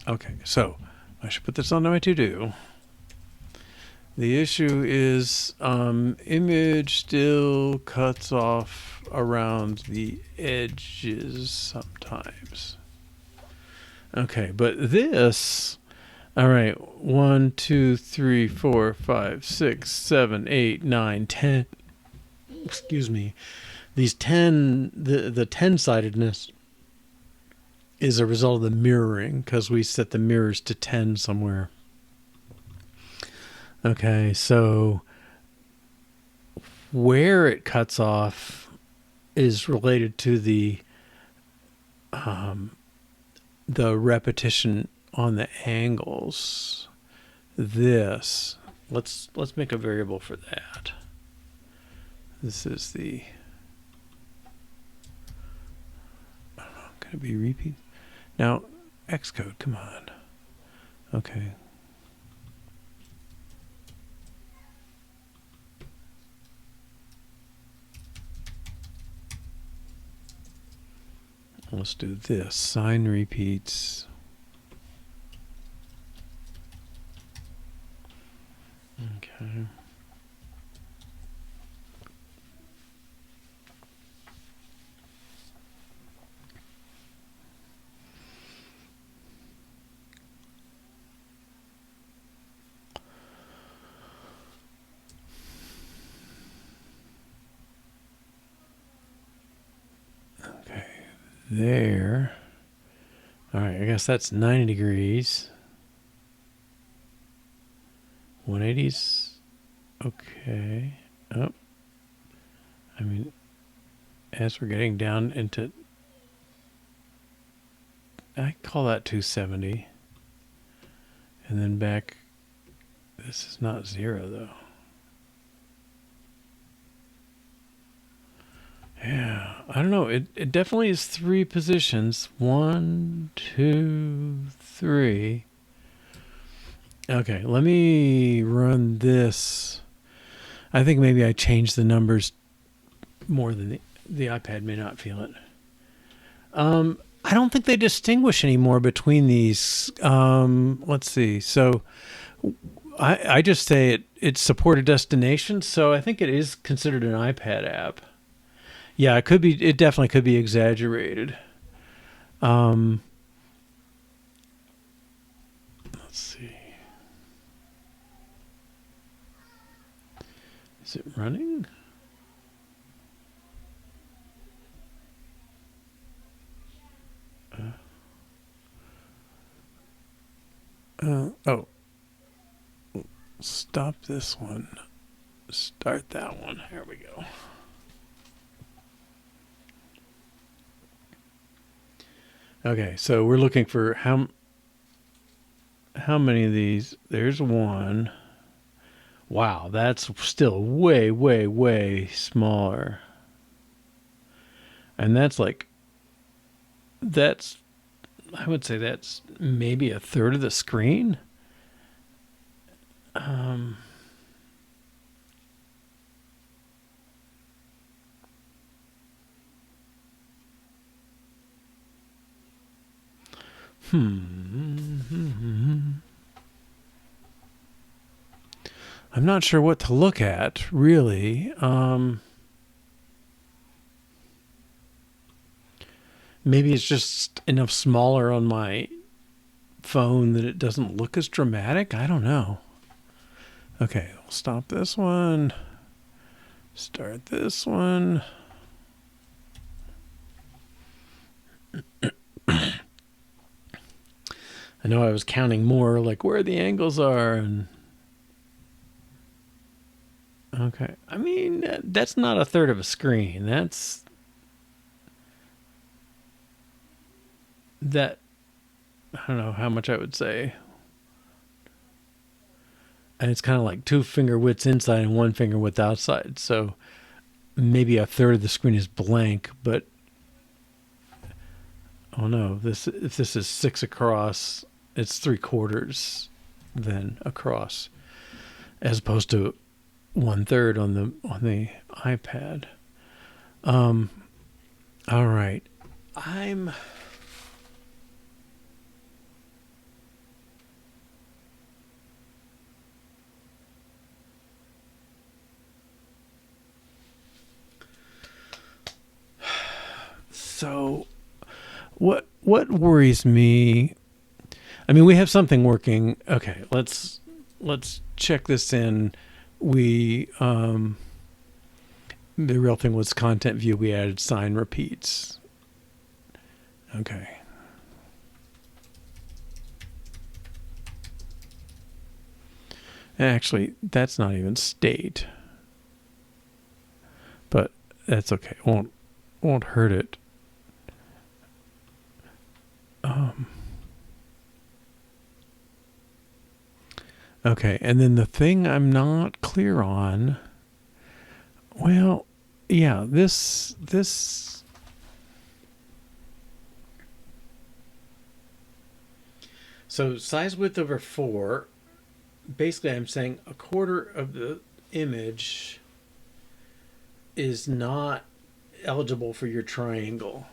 okay, so I should put this on my to-do. The issue is image still cuts off around the edges sometimes. Okay, but this, all right, 1, 2, 3, 4, 5, 6, 7, 8, 9, 10. Excuse me. These 10, the 10-sidedness is a result of the mirroring, because we set the mirrors to 10 somewhere. Okay, so where it cuts off is related to the repetition on the angles. This, let's make a variable for that. This is the, I don't know, could it be repeat? Now, Xcode, come on. Okay, Let's do this. Sign repeats. Okay. Okay. There. All right, I guess that's 90 degrees. 180's okay. Oh. I mean, as we're getting down into, I call that 270. And then back, this is not 0 though. Yeah, I don't know. It definitely is 3 positions. 1, 2, 3. Okay, let me run this. I think maybe I changed the numbers more than the iPad may not feel it. I don't think they distinguish anymore between these. Let's see. So I just say it supported destinations, so I think it is considered an iPad app. Yeah, it could be. It definitely could be exaggerated. Let's see. Is it running? Oh. Stop this one. Start that one. Here we go. Okay, so we're looking for how many of these. There's one. Wow, that's still way, way, way smaller. And that's like, I would say that's maybe a third of the screen. I'm not sure what to look at, really. Maybe it's just enough smaller on my phone that it doesn't look as dramatic. I don't know. Okay, we'll stop this one. Start this one. I know I was counting more, like where the angles are, and okay. I mean, that's not a third of a screen. That's that. I don't know how much I would say. And it's kind of like 2 finger widths inside and 1 finger width outside. So maybe a third of the screen is blank, but oh no, if this is 6 across, it's 3/4 then across, as opposed to 1/3 on the iPad. All right, so what worries me. I mean, we have something working. Okay, let's check this in. We the real thing was content view. We added sign repeats. Okay. Actually, that's not even state, but that's okay. Won't hurt it. Okay, and then the thing I'm not clear on. Well, yeah, this. So size width over 4. Basically, I'm saying 1/4 of the image is not eligible for your triangle.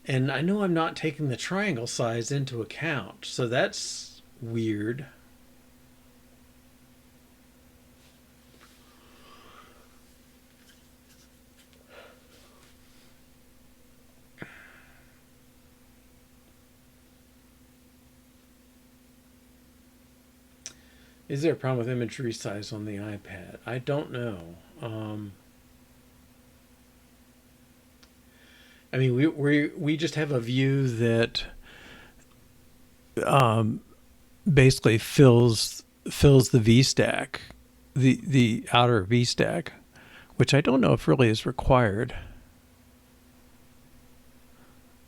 And I know I'm not taking the triangle size into account, so that's weird. Is there a problem with image resize on the iPad? I don't know. I mean, we just have a view that um, basically fills the V stack, the outer V stack, which I don't know if really is required.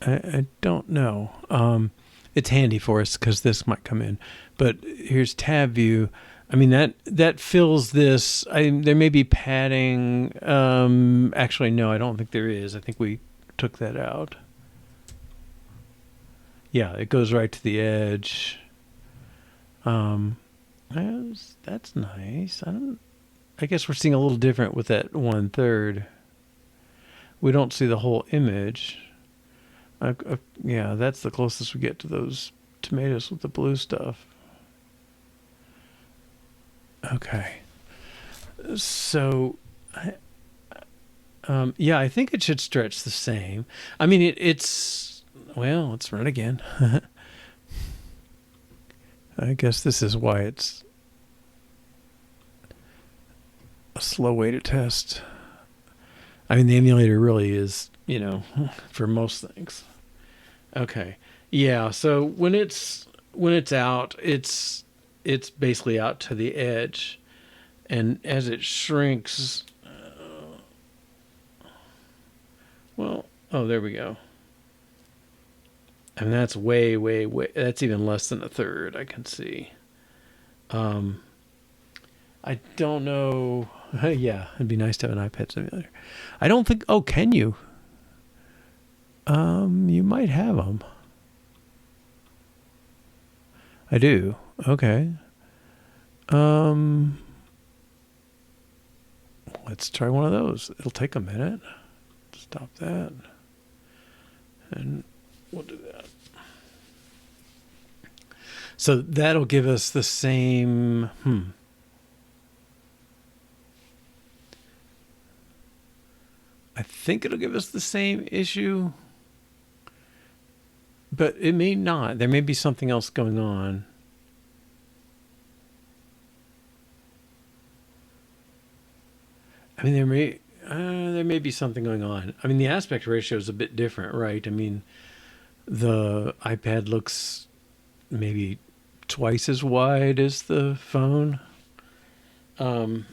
I don't know. It's handy for us because this might come in. But here's tab view. I mean that fills this. There may be padding. Actually, no, I don't think there is. I think we took that out. Yeah, it goes right to the edge. That's nice. I guess we're seeing a little different with that 1/3. We don't see the whole image. Yeah, that's the closest we get to those tomatoes with the blue stuff. Okay. So, yeah, I think it should stretch the same. I mean, well, let's run again. I guess this is why it's a slow way to test. I mean, the emulator really is, for most things. Okay. Yeah, so when it's out, it's basically out to the edge, and as it shrinks, there we go. And that's way, way, way. That's even less than 1/3. I can see. I don't know. Yeah, it'd be nice to have an iPad simulator. I don't think. Oh, can you? You might have them. I do. Okay. Let's try one of those. It'll take a minute. Stop that. And we'll do that. So that'll give us the same. I think it'll give us the same issue, but it may not. There may be something else going on. I mean, there may be something going on. I mean, the aspect ratio is a bit different, right? I mean, the iPad looks maybe twice as wide as the phone. So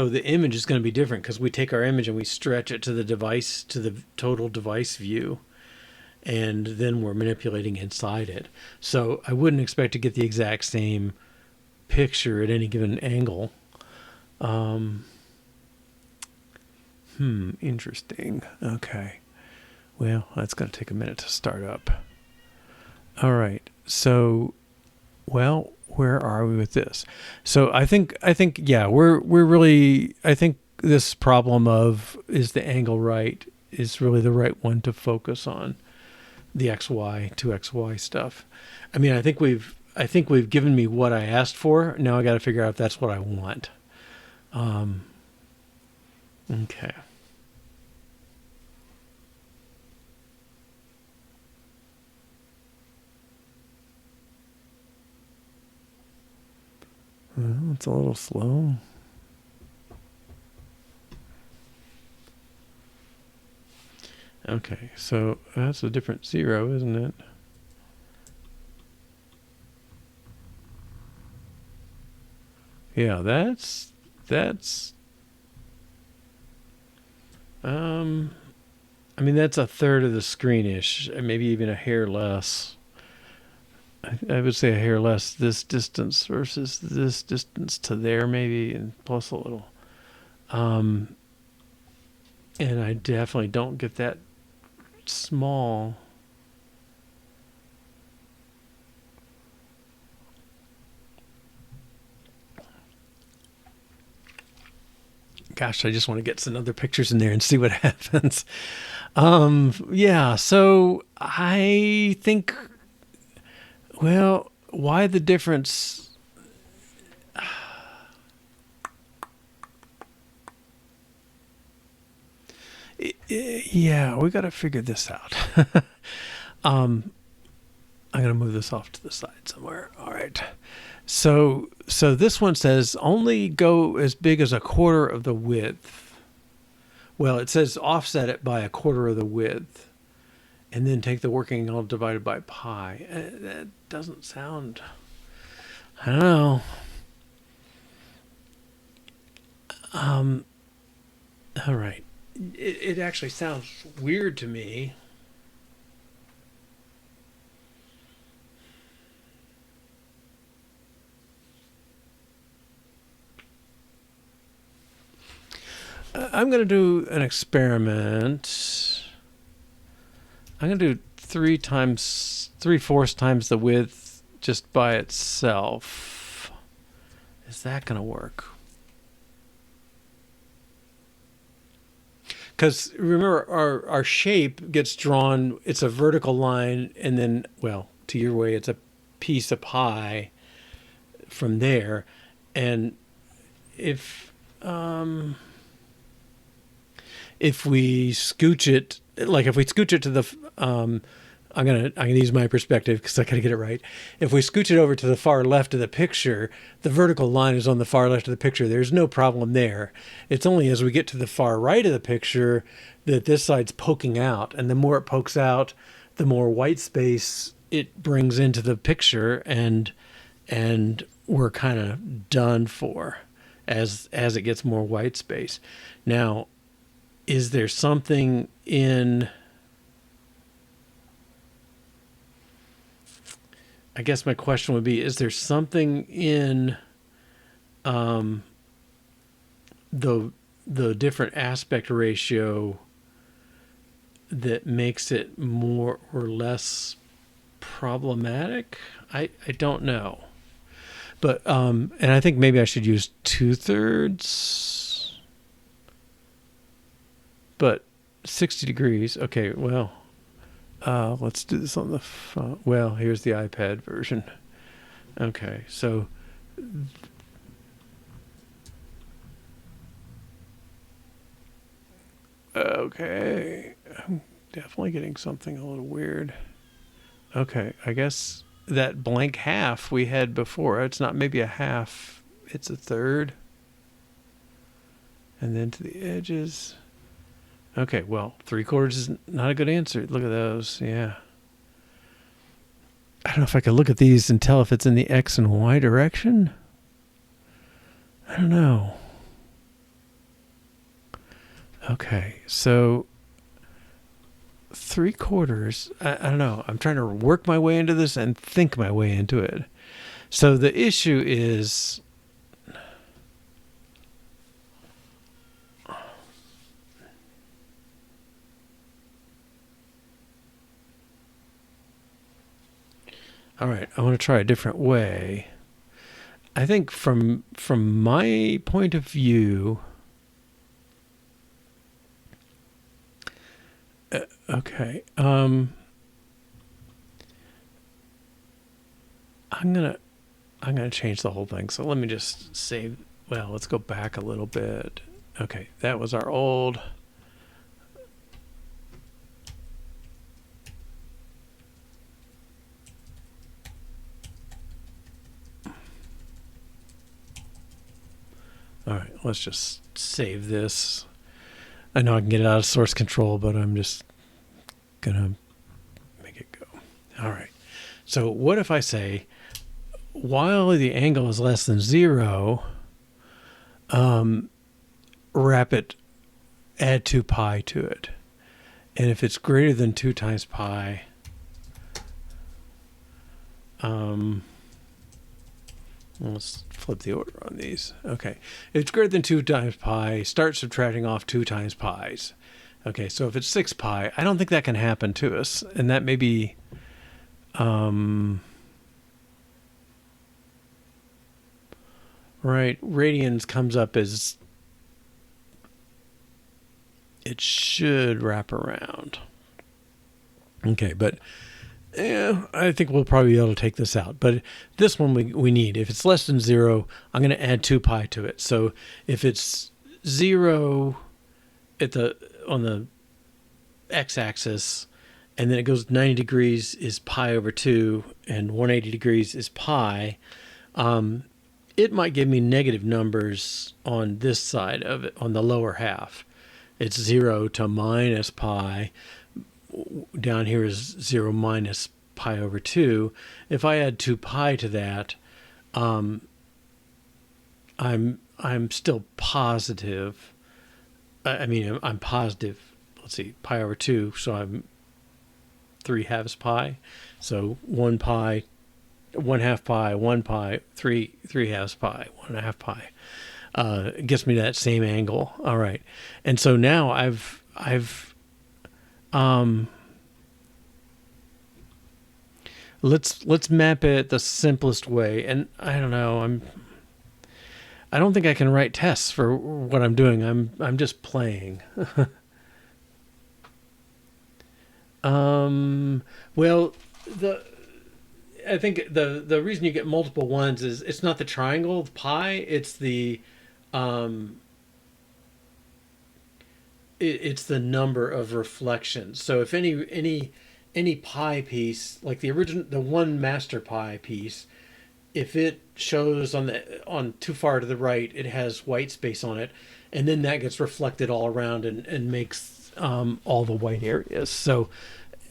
the image is going to be different because we take our image and we stretch it to the device, to the total device view, and then we're manipulating inside it. So I wouldn't expect to get the exact same picture at any given angle. Interesting. Okay. Well, that's going to take a minute to start up. All right. So, well, where are we with this? So I think, yeah, we're really, I think this problem of is the angle right is really the right one to focus on, the XY to XY stuff. I mean, I think we've given me what I asked for. Now I got to figure out if that's what I want. Okay. Well, it's a little slow. Okay, so that's a different 0, isn't it? Yeah, that's I mean, that's 1/3 of the screen-ish, maybe even a hair less. I would say a hair less this distance versus this distance to there, maybe, and plus a little. And I definitely don't get that small. Gosh, I just want to get some other pictures in there and see what happens. Yeah, so I think, well, why the difference? Yeah, we got to figure this out. um, I'm going to move this off to the side somewhere. All right. So this one says only go as big as a quarter of the width. Well, it says offset it by a quarter of the width, and then take the working angle divided by pi. That doesn't sound. I don't know. Um. All right. It actually sounds weird to me. I'm going to do an experiment. I'm going to do 3/4 times the width just by itself. Is that going to work? Because remember, our shape gets drawn, it's a vertical line, and then, well, to your way, it's a piece of pie from there. And if if we scooch it, like if we scooch it to the, I'm gonna use my perspective because I gotta get it right. If we scooch it over to the far left of the picture, the vertical line is on the far left of the picture. There's no problem there. It's only as we get to the far right of the picture that this side's poking out, and the more it pokes out, the more white space it brings into the picture, and we're kind of done for as it gets more white space. Now, is there something in, I guess my question would be, is there something in um, the different aspect ratio that makes it more or less problematic? I don't know. But and I think maybe I should use 2/3. But 60 degrees. Okay, well, let's do this on the phone. Well, here's the iPad version. Okay, so okay, I'm definitely getting something a little weird. Okay, I guess that blank half we had before, it's not maybe a half, it's a third. And then to the edges. Okay, well, 3/4 is not a good answer. Look at those. Yeah. I don't know if I could look at these and tell if it's in the X and Y direction. I don't know. Okay, so 3/4. I don't know. I'm trying to work my way into this and think my way into it. So the issue is, all right, I want to try a different way. I think from my point of view, okay, I'm gonna change the whole thing. So let me just save. Well, let's go back a little bit. Okay, that was our old. All right, let's just save this. I know I can get it out of source control, but I'm just gonna make it go. All right. So what if I say, while the angle is less than 0, wrap it, add 2 pi to it. And if it's greater than 2 times pi, let's flip the order on these. Okay. If it's greater than 2 times pi, start subtracting off 2 times pi's. Okay, so if it's 6 pi, I don't think that can happen to us. And that may be, right, radians comes up as it should wrap around. Okay, but yeah, I think we'll probably be able to take this out. But this one we need. If it's less than 0, I'm going to add 2 pi to it. So if it's 0 on the x-axis, and then it goes 90 degrees is pi over 2, and 180 degrees is pi, it might give me negative numbers on this side of it, on the lower half. It's 0 to minus pi. Down here is 0 minus pi over 2. If I add 2 pi to that, I'm still positive. I'm positive. Let's see, pi over 2. So I'm 3/2 pi. So 1 pi, 1/2 pi, 1 pi, 3/2 pi, 1/2 pi. It gets me that same angle. All right, and so now I've let's map it the simplest way. And I don't know, I don't think I can write tests for what I'm doing. I'm just playing. Well, I think the reason you get multiple ones is it's not the triangle, the pi, it's the it's the number of reflections. So if any pi piece, like the one master pi piece, if it shows on too far to the right, it has white space on it, and then that gets reflected all around and makes all the white areas. So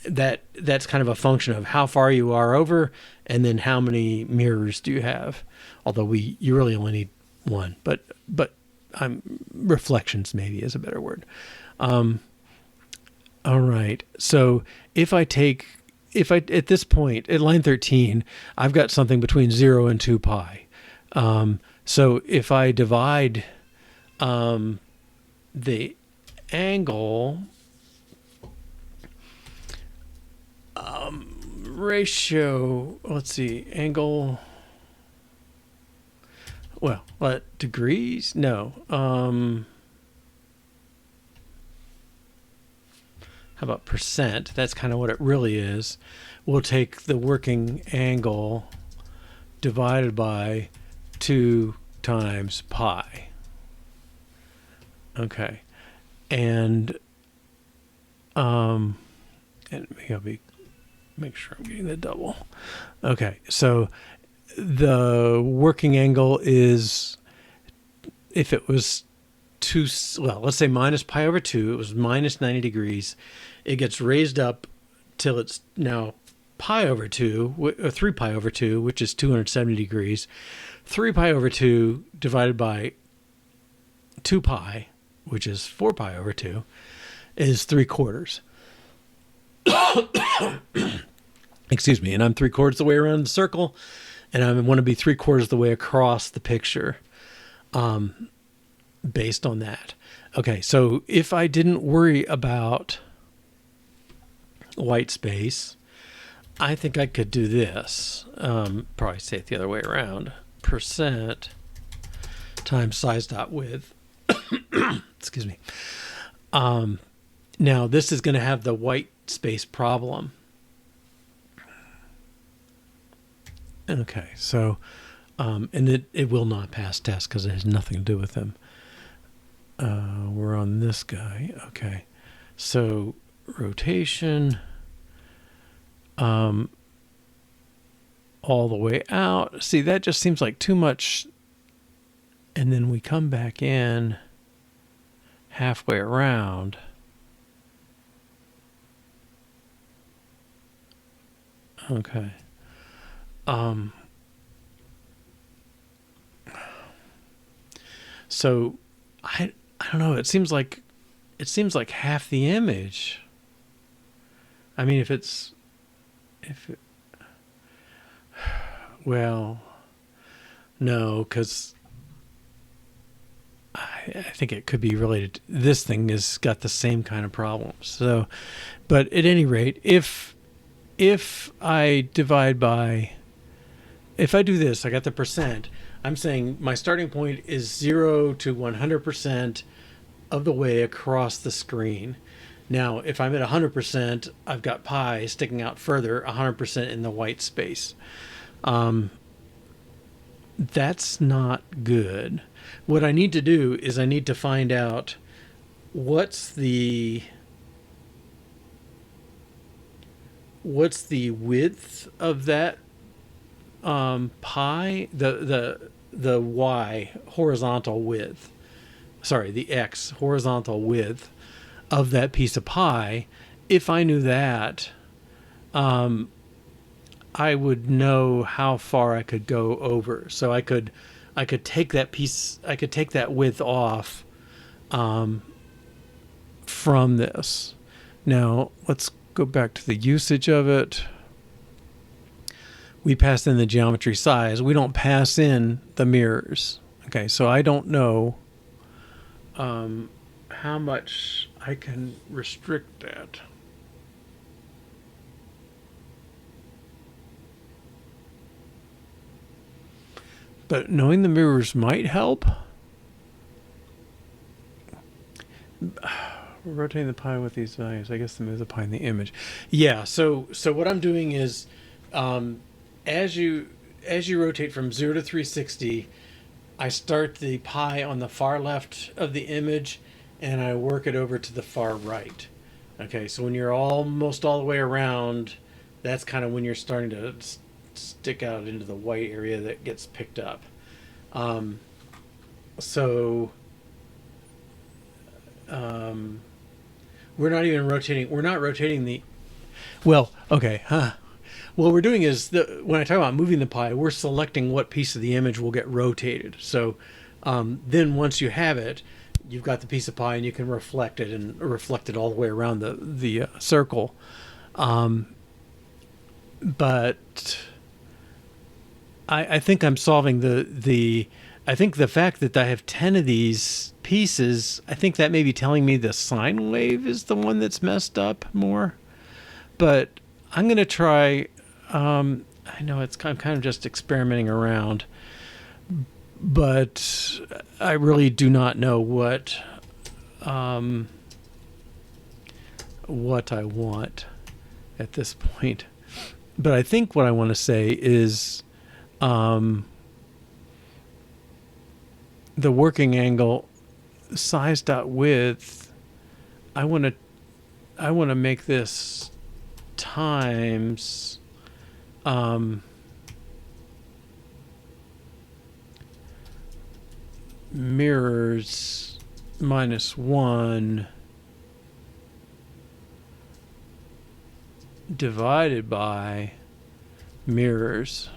that's kind of a function of how far you are over, and then how many mirrors do you have. Although you really only need one, but reflections maybe is a better word. All right. So if I at this point at line 13, I've got something between 0 and 2 pi. So if I divide the angle ratio, let's see, angle, well, what, degrees? No. How about percent? That's kind of what it really is. We'll take the working angle divided by 2 times pi. Okay. And maybe I'll make sure I'm getting the double. Okay. So the working angle is, if it was let's say minus pi over 2, it was minus 90 degrees. It gets raised up till it's now pi over 2, or 3 pi over 2, which is 270 degrees. 3 pi over 2 divided by 2 pi, which is 4 pi over 2, is 3/4. Excuse me. And I'm 3/4 the way around the circle, and I want to be 3/4 the way across the picture. Based on that. Okay, so if I didn't worry about white space, I think I could do this. Probably say it the other way around. Percent times size dot width. Excuse me. Now this is going to have the white space problem. Okay, so and it will not pass test because it has nothing to do with them. We're on this guy. Okay. So rotation all the way out. See, that just seems like too much. And then we come back in halfway around. Okay. So I don't know. It seems like half the image. I mean, well, no, because I think it could be related. This thing has got the same kind of problems. So, but at any rate, if I divide by, if I do this, I got the percent. I'm saying my starting point is 0 to 100%. of the way across the screen. Now, if I'm at 100%, I've got pi sticking out further, 100% in the white space. That's not good. What I need to do is I need to find out what's the width of that pi, the y horizontal width. Sorry, the x horizontal width of that piece of pie. If I knew that, I would know how far I could go over. So I could take that piece, I could take that width off from this. Now let's go back to the usage of it. We pass in the geometry size. We don't pass in the mirrors. Okay, so I don't know how much I can restrict that. But knowing the mirrors might help. We're rotating the pi with these values. I guess to move the pi in the image. Yeah, so what I'm doing is as you rotate from 0 to 360, I start the pi on the far left of the image and I work it over to the far right. Okay, so when you're almost all the way around, that's kind of when you're starting to stick out into the white area that gets picked up. We're not even rotating. We're not rotating the. Well, okay, huh? What we're doing is when I talk about moving the pi, we're selecting what piece of the image will get rotated. So then once you have it, you've got the piece of pie and you can reflect it and reflect it all the way around the circle. But I think I'm solving I think the fact that I have 10 of these pieces, I think that may be telling me the sine wave is the one that's messed up more. But I'm going to try, I know I'm kind of just experimenting around, but I really do not know what I want at this point. But I think what I want to say is the working angle size dot width. I want to make this times mirrors minus 1 divided by mirrors.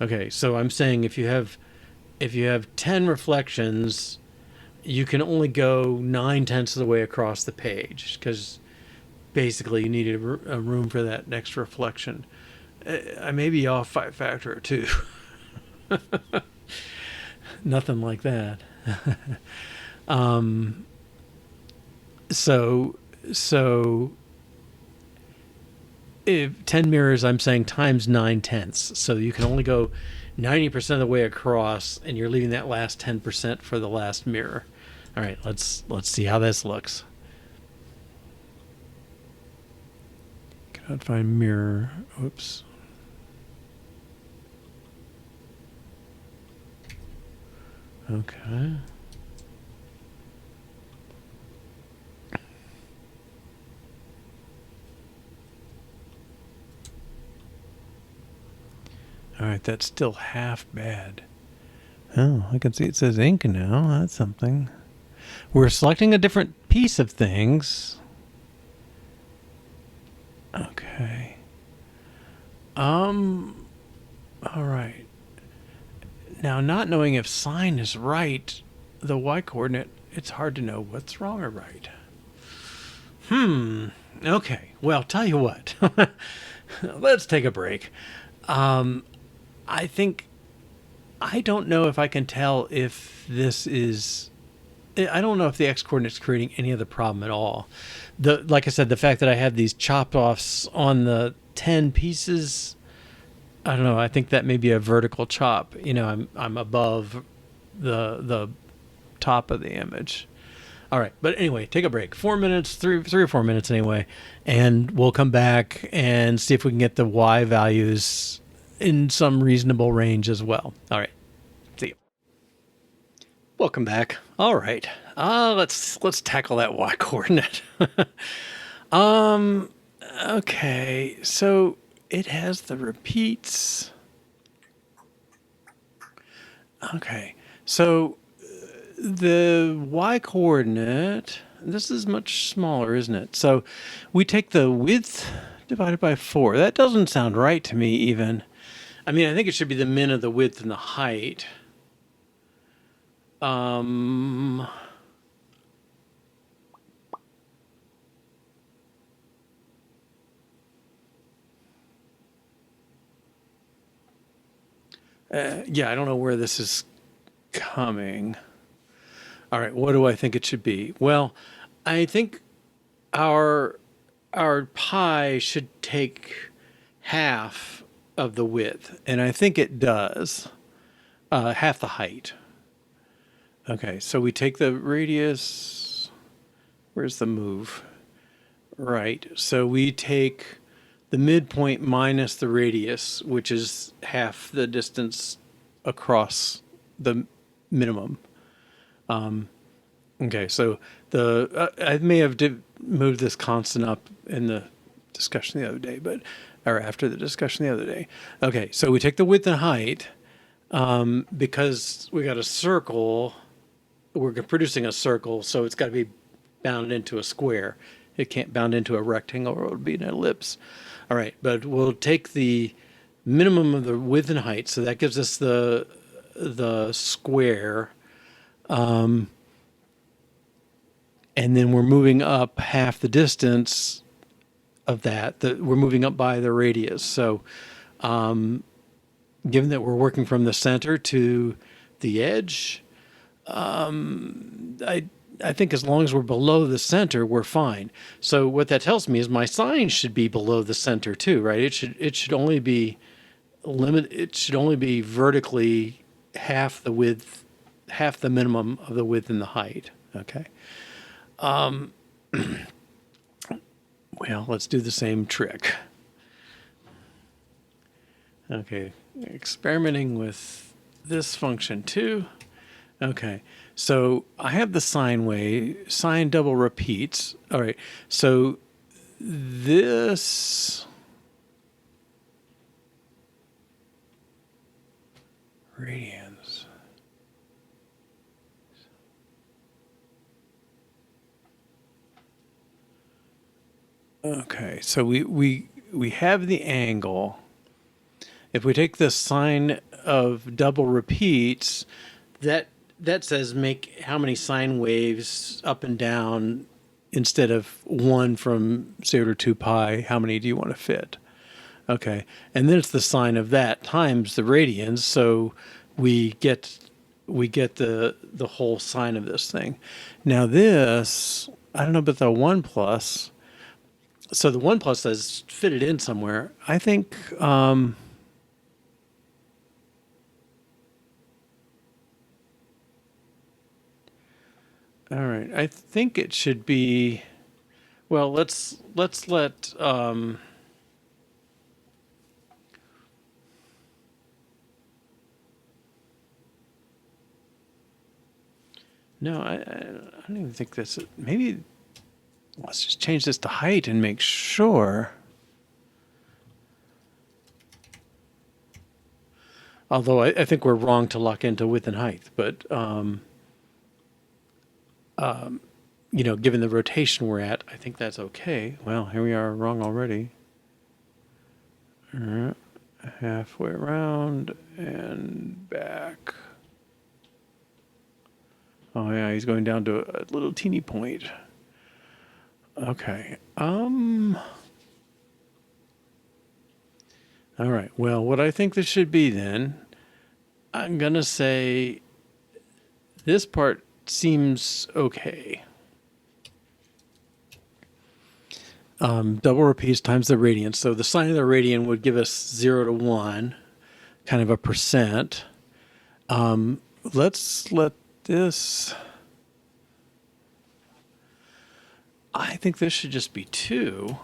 Okay, so I'm saying if you have 10 reflections, you can only go 9/10 of the way across the page because basically you need a room for that next reflection. I may be off by a factor or 2. Nothing like that. So if 10 mirrors, I'm saying times 9/10. So you can only go 90% of the way across, and you're leaving that last 10% for the last mirror. All right, let's see how this looks. Cannot find mirror. Oops. Okay. All right, that's still half bad. Oh, I can see it says ink now. That's something. We're selecting a different piece of things. Okay. All right. Now, not knowing if sine is right, the y-coordinate, it's hard to know what's wrong or right. Okay. Well, tell you what. Let's take a break. I think I don't know if I can tell if this is. I don't know if the x-coordinate is creating any other problem at all. Like I said, the fact that I have these chopped offs on the 10 pieces, I don't know. I think that may be a vertical chop. You know, I'm above the top of the image. All right, but anyway, take a break. 4 minutes, three or 4 minutes anyway, and we'll come back and see if we can get the Y values in some reasonable range as well. All right, see you. Welcome back. All right, let's tackle that Y coordinate. Okay, so it has the repeats. Okay, so the Y coordinate, this is much smaller, isn't it? So we take the width divided by 4. That doesn't sound right to me even. I mean, I think it should be the min of the width and the height. Yeah, I don't know where this is coming. All right, what do I think it should be? Well, I think our pi should take half of the width, and I think it does. Half the height. Okay, so we take the radius. Where's the move? Right, so we take the midpoint minus the radius, which is half the distance across the minimum. Okay, so I may have moved this constant up in the discussion the other day, or after the discussion the other day. Okay, so we take the width and height because we got a circle. We're producing a circle, so it's got to be bound into a square. It can't bound into a rectangle, or it would be an ellipse. All right, but we'll take the minimum of the width and height, so that gives us the square. And then we're moving up half the distance of that. We're moving up by the radius. So given that we're working from the center to the edge, I think as long as we're below the center, we're fine. So what that tells me is my sign should be below the center too, right? It should only be vertically half the width, half the minimum of the width and the height. Okay. Well, let's do the same trick. Okay, experimenting with this function too. Okay, so I have the sine wave, sine double repeats. All right, so this radians. Okay, so we have the angle. If we take the sine of double repeats, that says make how many sine waves up and down instead of 1 from 0 to 2 pi. How many do you want to fit? Okay, and then it's the sine of that times the radians, so we get the whole sine of this thing. Now this, I don't know about the 1 plus. So the 1 plus says fit it in somewhere. I think all right. I think it should be. Well, let's let. No, I don't even think this. Maybe let's just change this to height and make sure. Although I think we're wrong to lock into width and height, but. You know, given the rotation we're at, I think that's okay. Well, here we are wrong already. Halfway around and back. Oh yeah, he's going down to a little teeny point. Okay. All right. Well, what I think this should be then, I'm gonna say this part seems okay. Double repeats times the radians. So the sine of the radian would give us 0 to 1, kind of a percent. Let's let this. I think this should just be 2.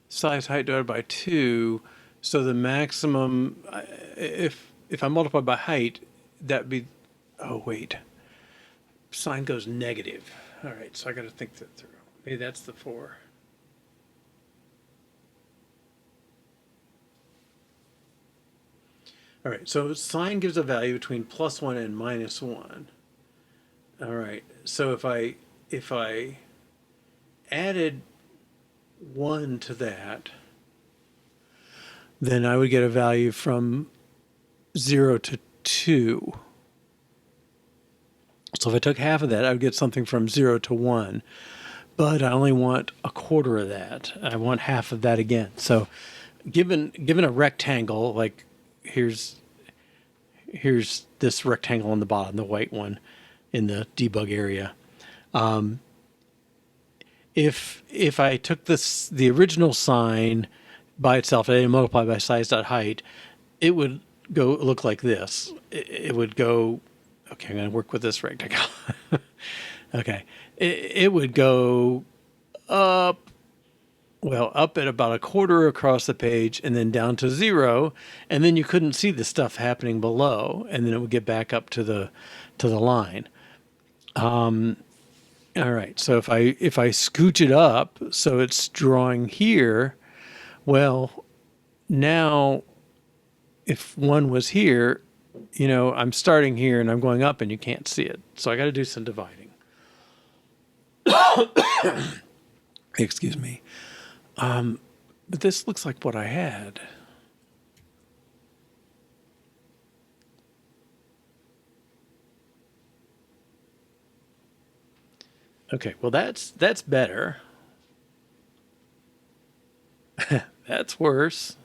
Size height divided by 2. So the maximum, if I multiply by height, that'd be, oh wait, sign goes negative. All right, so I got to think that through. Maybe that's the 4. All right, so sign gives a value between +1 and -1. All right, so if I added 1 to that, then I would get a value from 0 to 2. So if I took half of that, I would get something from 0 to 1. But I only want a quarter of that. I want half of that again. So given a rectangle, like here's this rectangle on the bottom, the white one in the debug area. If I took the original sign by itself and multiply by size.height, it would look like this. It would go, okay, I'm going to work with this rectangle. Okay. It would go up, well, up at about a quarter across the page and then down to 0. And then you couldn't see the stuff happening below. And then it would get back up to the line. All right, so if I scooch it up so it's drawing here, well, now if 1 was here, I'm starting here and I'm going up and you can't see it. So I got to do some dividing. Excuse me. But this looks like what I had. Okay, well that's better. That's worse.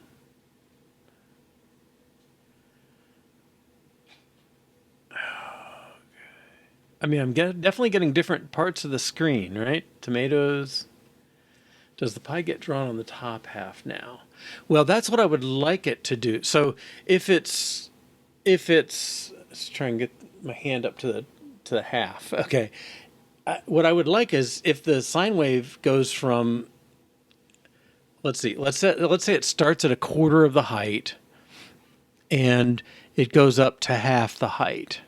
I mean, I'm definitely getting different parts of the screen, right? Tomatoes. Does the pie get drawn on the top half now? Well, that's what I would like it to do. So if it's, let's try and get my hand up to the half. Okay. What I would like is if the sine wave goes from, let's say it starts at a quarter of the height and it goes up to half the height.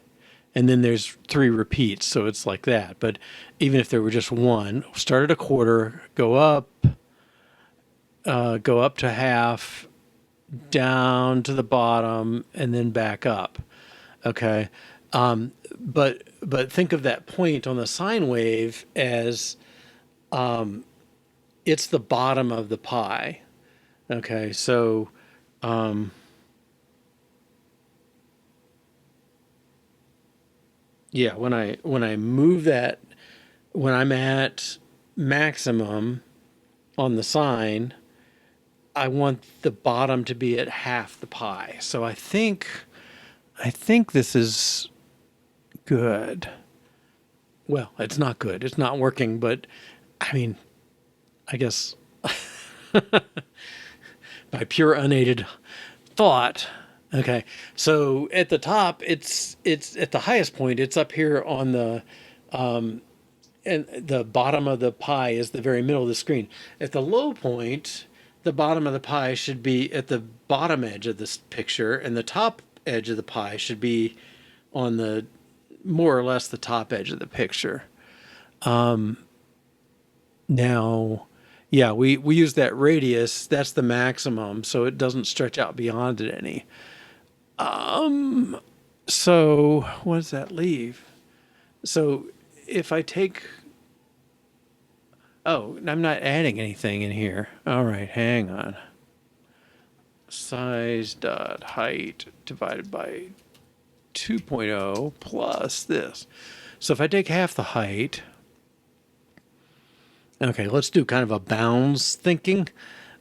And then there's 3 repeats, so it's like that. But even if there were just 1, start at a quarter, go up to half, down to the bottom, and then back up. Okay. But think of that point on the sine wave as it's the bottom of the pie. Okay, so yeah, when I move that, when I'm at maximum on the sine, I want the bottom to be at half the pie. So I think this is good. Well, it's not good. It's not working, but I mean, I guess by pure unaided thought. Okay, so at the top, it's at the highest point. It's up here on the, and the bottom of the pie is the very middle of the screen. At the low point, the bottom of the pie should be at the bottom edge of this picture, and the top edge of the pie should be on the more or less the top edge of the picture. Now, yeah, we use that radius. That's the maximum, so it doesn't stretch out beyond it any. So what does that leave? So if I take, oh, I'm not adding anything in here. All right, hang on. Size dot height divided by 2.0 plus this. So if I take half the height, okay, let's do kind of a bounds thinking.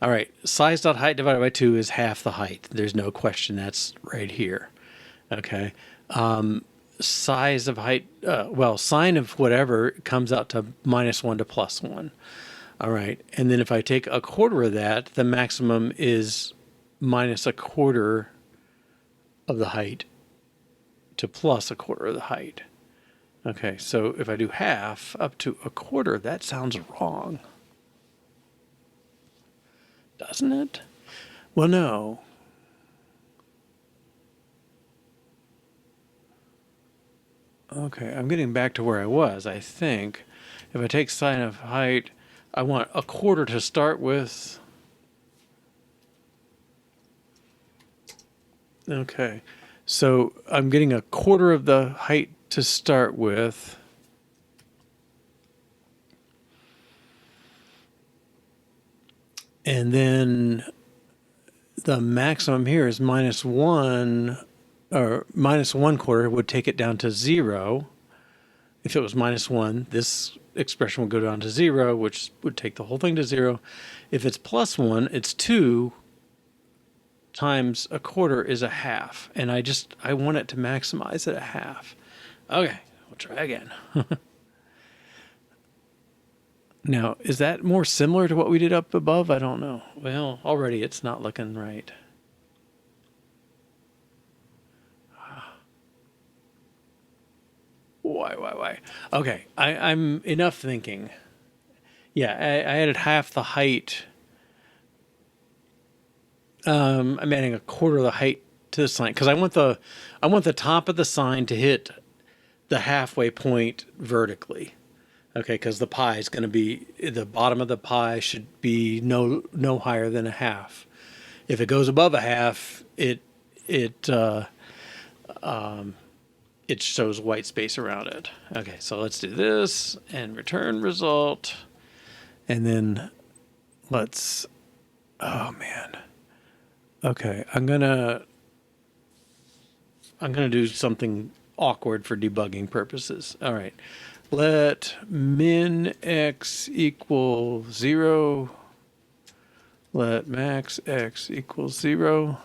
All right, size dot height divided by 2 is half the height. There's no question, that's right here. Okay. Size of height, well, sine of whatever comes out to -1 to +1. All right, and then if I take a quarter of that, the maximum is minus a quarter of the height to plus a quarter of the height. Okay, so if I do half up to a quarter, that sounds wrong. Doesn't it? Well, no. Okay, I'm getting back to where I was, I think. If I take sine of height, I want a quarter to start with. Okay, so I'm getting a quarter of the height to start with. And then the maximum here is -1, or -1/4 would take it down to 0. If it was -1, this expression would go down to 0, which would take the whole thing to 0. If it's +1, it's 2 times a quarter is a half. And I want it to maximize at a half. Okay, we'll try again. Now, is that more similar to what we did up above? I don't know. Well, already it's not looking right. Why? Okay, I'm enough thinking. Yeah, I added half the height. I'm adding a quarter of the height to the sign because I want the top of the sign to hit the halfway point vertically. Okay, because the pie is going to be, the bottom of the pie should be no higher than a half. If it goes above a half, it shows white space around it. Okay, so let's do this and return result, and then let's. Oh man. Okay, I'm gonna do something awkward for debugging purposes. All right. Let min x equal 0. Let max x equal 0.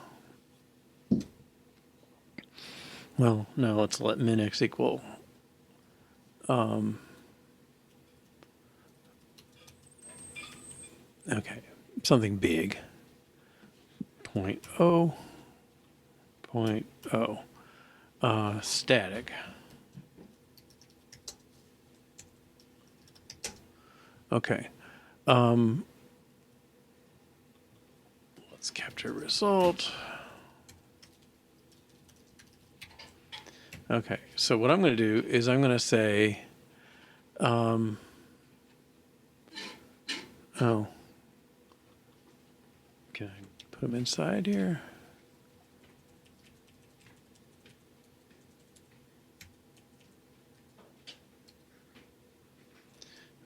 Well, no, let's let min x equal okay, something big. 0.0, 0.0. Static. Okay. Let's capture result. Okay, so what I'm going to do is I'm going to say, oh, can I put them inside here?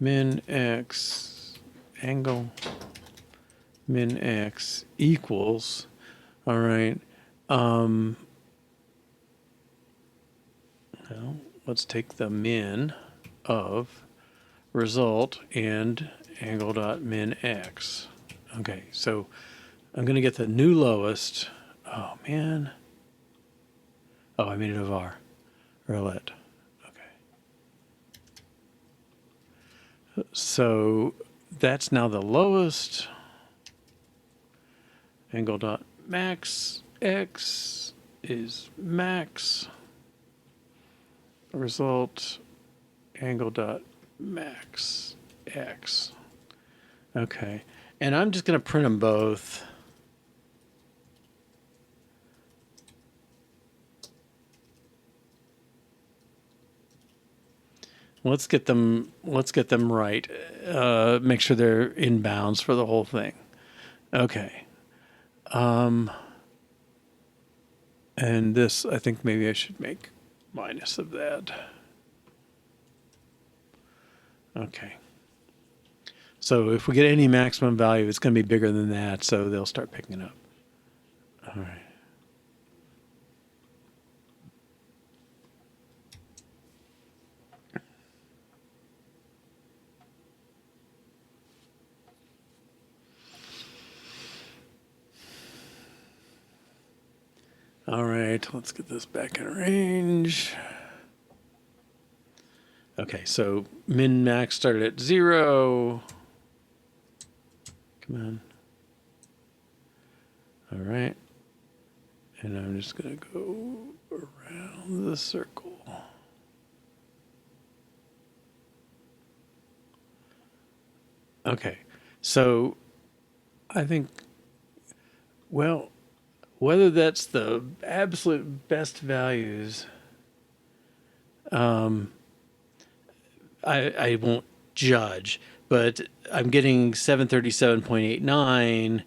Min x angle min x equals, all right, now let's take the min of result and angle dot min x. Okay, so I'm going to get the new lowest. Oh man. Oh, I made it a var or a let. So that's now the lowest. Angle dot max x is max. Result angle dot max x. Okay, and I'm just going to print them both. Let's get them right. Make sure they're in bounds for the whole thing. Okay. And this, I think maybe I should make minus of that. Okay. So if we get any maximum value, it's going to be bigger than that, so they'll start picking it up. All right. All right, let's get this back in range. Okay, so min max started at 0. Come on. All right. And I'm just going to go around the circle. Okay, so I think, well, whether that's the absolute best values, I won't judge, but I'm getting 737.89,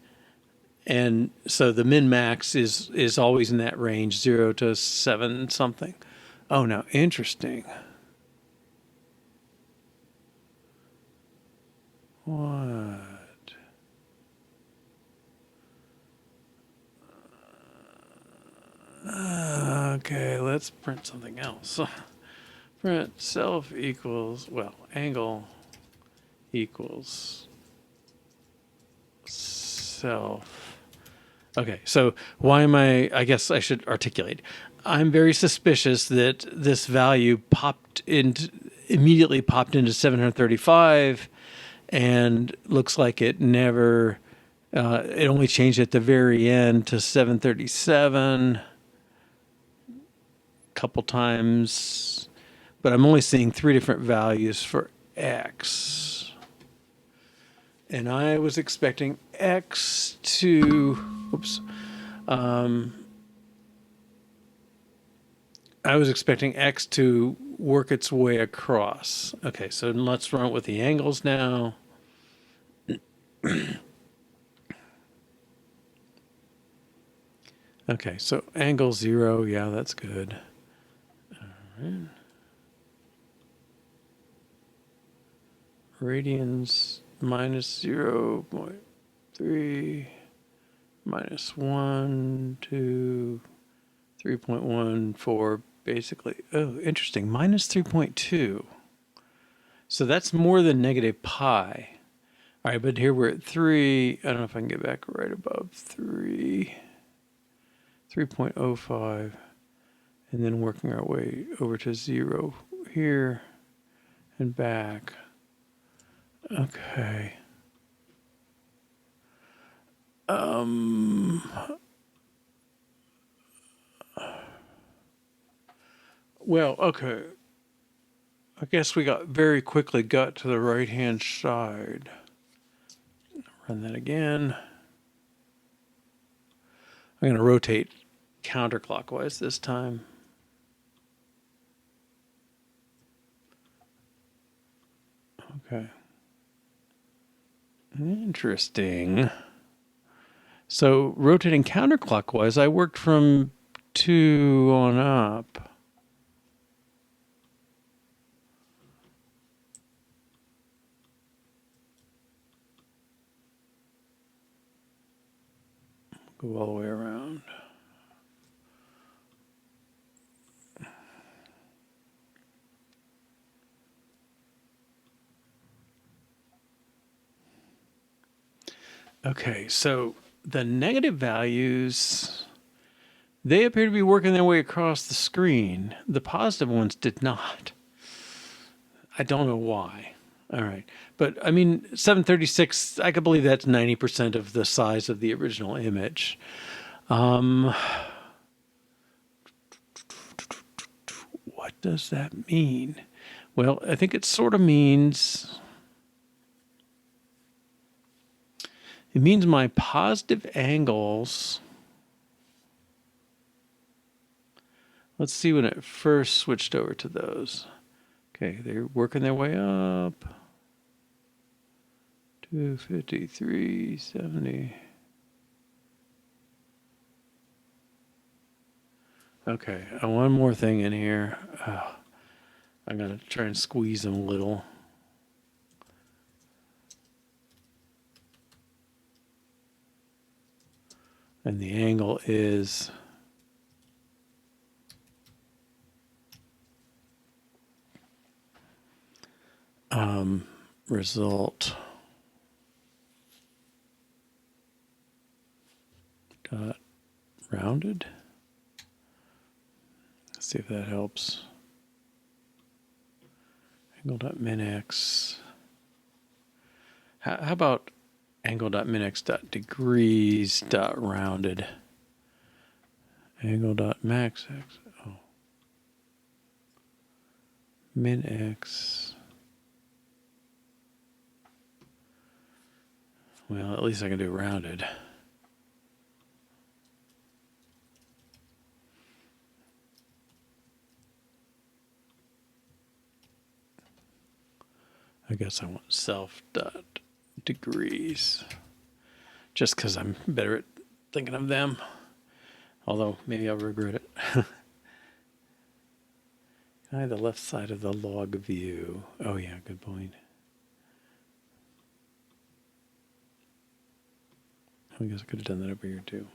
and so the min max is always in that range, 0 to 7 something. Oh, now interesting. What? Okay, let's print something else. Print self equals, well, angle equals self. Okay, so why am I guess I should articulate. I'm very suspicious that this value immediately popped into 735 and looks like it never, it only changed at the very end to 737 a couple times, but I'm only seeing 3 different values for X. And I was expecting X to, oops, I was expecting X to work its way across. Okay, so let's run it with the angles now. Okay, so angle 0, yeah, that's good. All right. Radians minus 0.3, minus 1, 2, 3.14, basically. Oh, interesting, minus 3.2. So that's more than negative pi. All right, but here we're at 3. I don't know if I can get back right above 3. 3.05. And then working our way over to 0 here and back. Okay. Well, okay. I guess we very quickly got to the right-hand side. Run that again. I'm going to rotate counterclockwise this time. Okay. Interesting. So rotating counterclockwise, I worked from 2 on up. Go all the way around. Okay, so the negative values, they appear to be working their way across the screen. The positive ones did not. I don't know why. All right. But I mean, 736, I could believe that's 90% of the size of the original image. What does that mean? Well, I think it sort of means, it means my positive angles. Let's see when it first switched over to those. Okay, they're working their way up. 253, 70. Okay, one more thing in here. I'm going to try and squeeze them a little. And the angle is result dot rounded. Let's see if that helps. Angle dot min x. How about angle dot min x dot degrees dot rounded? Angle dot max x. Oh. Min x. Well, at least I can do rounded. I guess I want self dot degrees, just because I'm better at thinking of them. Although maybe I'll regret it. Can I have the left side of the log view? Oh yeah, good point. I guess I could have done that over here too.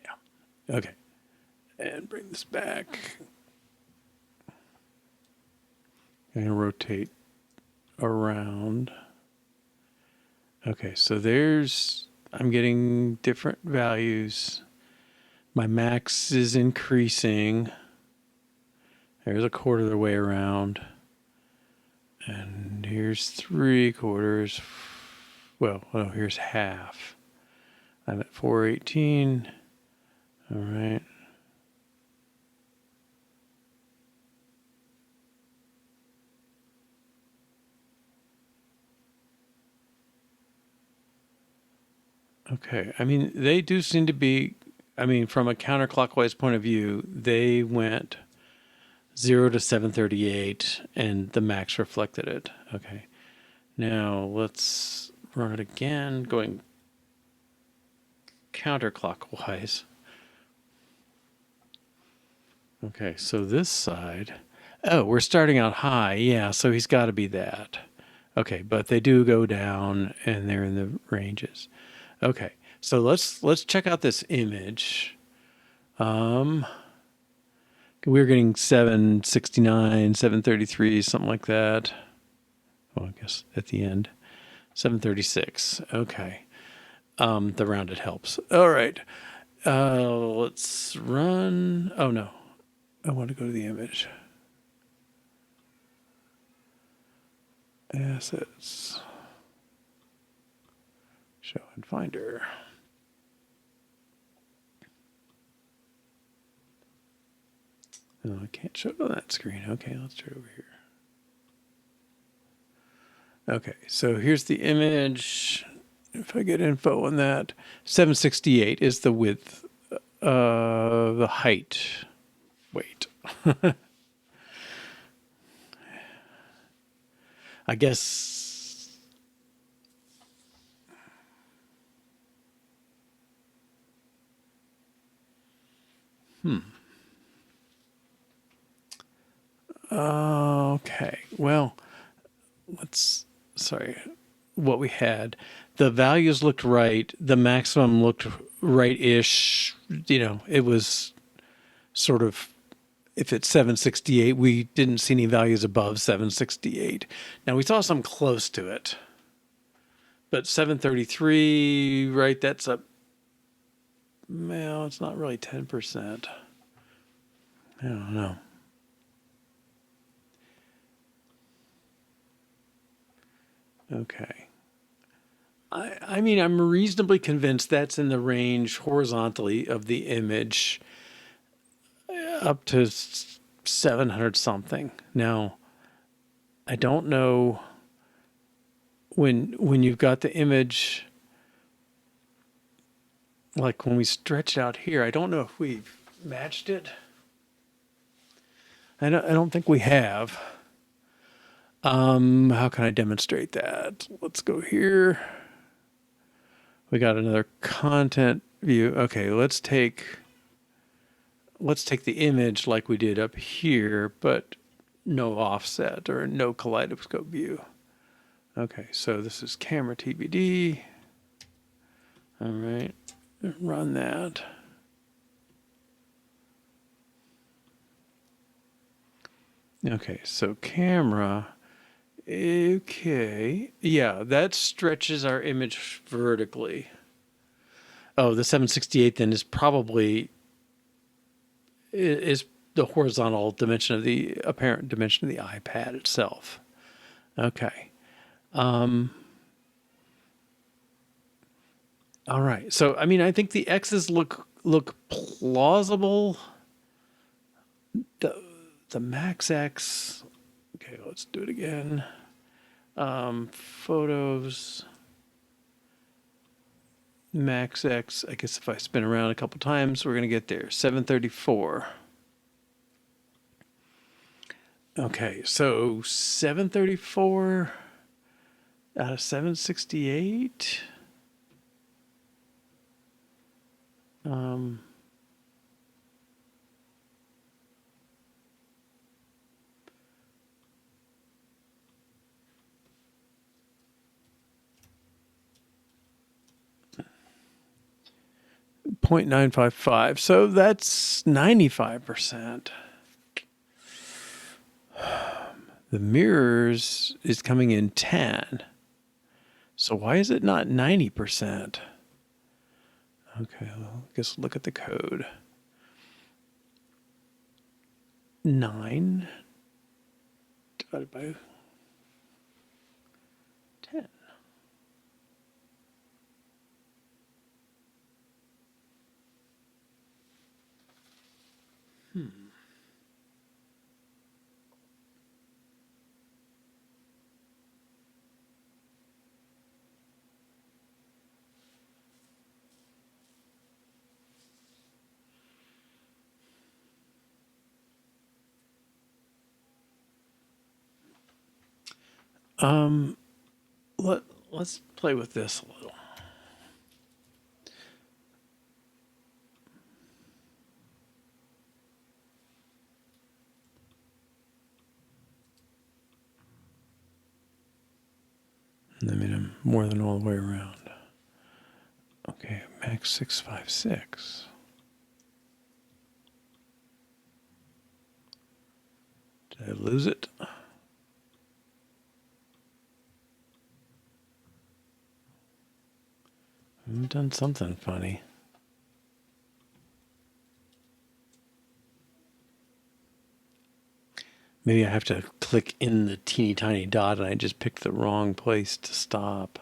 Yeah. Okay. And bring this back. And rotate around. Okay, so I'm getting different values. My max is increasing. There's a quarter of the way around. And here's 3/4. Well, here's half. I'm at 418. All right. Okay, I mean, they do seem to be, I mean, from a counterclockwise point of view, they went 0 to 738 and the max reflected it. Okay, now let's run it again, going counterclockwise. Okay, so this side, oh, we're starting out high. Yeah, so he's got to be that. Okay, but they do go down and they're in the ranges. Okay, so let's check out this image. We're getting 769, 733, something like that. Well, I guess at the end, 736. Okay, the rounded helps. All right, let's run. Oh no, I want to go to the image. Assets. Show and Finder. No, I can't show it on that screen. Okay, let's try it over here. Okay, so here's the image. If I get info on that, 768 is the width, the height. Wait. I guess. Okay, well, what we had. The values looked right. The maximum looked right-ish. You know, it was sort of, if it's 768, we didn't see any values above 768. Now, we saw some close to it. But 733, right, that's up. Well, it's not really 10%. I don't know. Okay. I mean, I'm reasonably convinced that's in the range horizontally of the image up to 700 something. Now, I don't know when you've got the image, like when we stretch it out here, I don't know if we've matched it. I don't think we have. How can I demonstrate that? Let's go here. We got another content view. Okay, let's take the image like we did up here, but no offset or no kaleidoscope view. Okay, so this is camera TBD. All right, run that. Okay, so camera. Okay, yeah, that stretches our image vertically. Oh, the 768 then is probably is the horizontal dimension of the apparent dimension of the iPad itself. Okay. All right. So I mean, I think the X's look plausible. The the Max X. Okay, let's do it again. Photos. Max X. I guess if I spin around a couple times, we're gonna get there. 734. Okay, so 734 out of 768. Um, 0.955. So that's 95%. The mirrors is coming in 10. So why is it not 90%? Okay, well, I guess look at the code. 9 divided by 10. Let's play with this a little. I mean, I'm more than all the way around. Okay, max 656. Did I lose it? I've done something funny. Maybe I have to click in the teeny tiny dot and I just picked the wrong place to stop.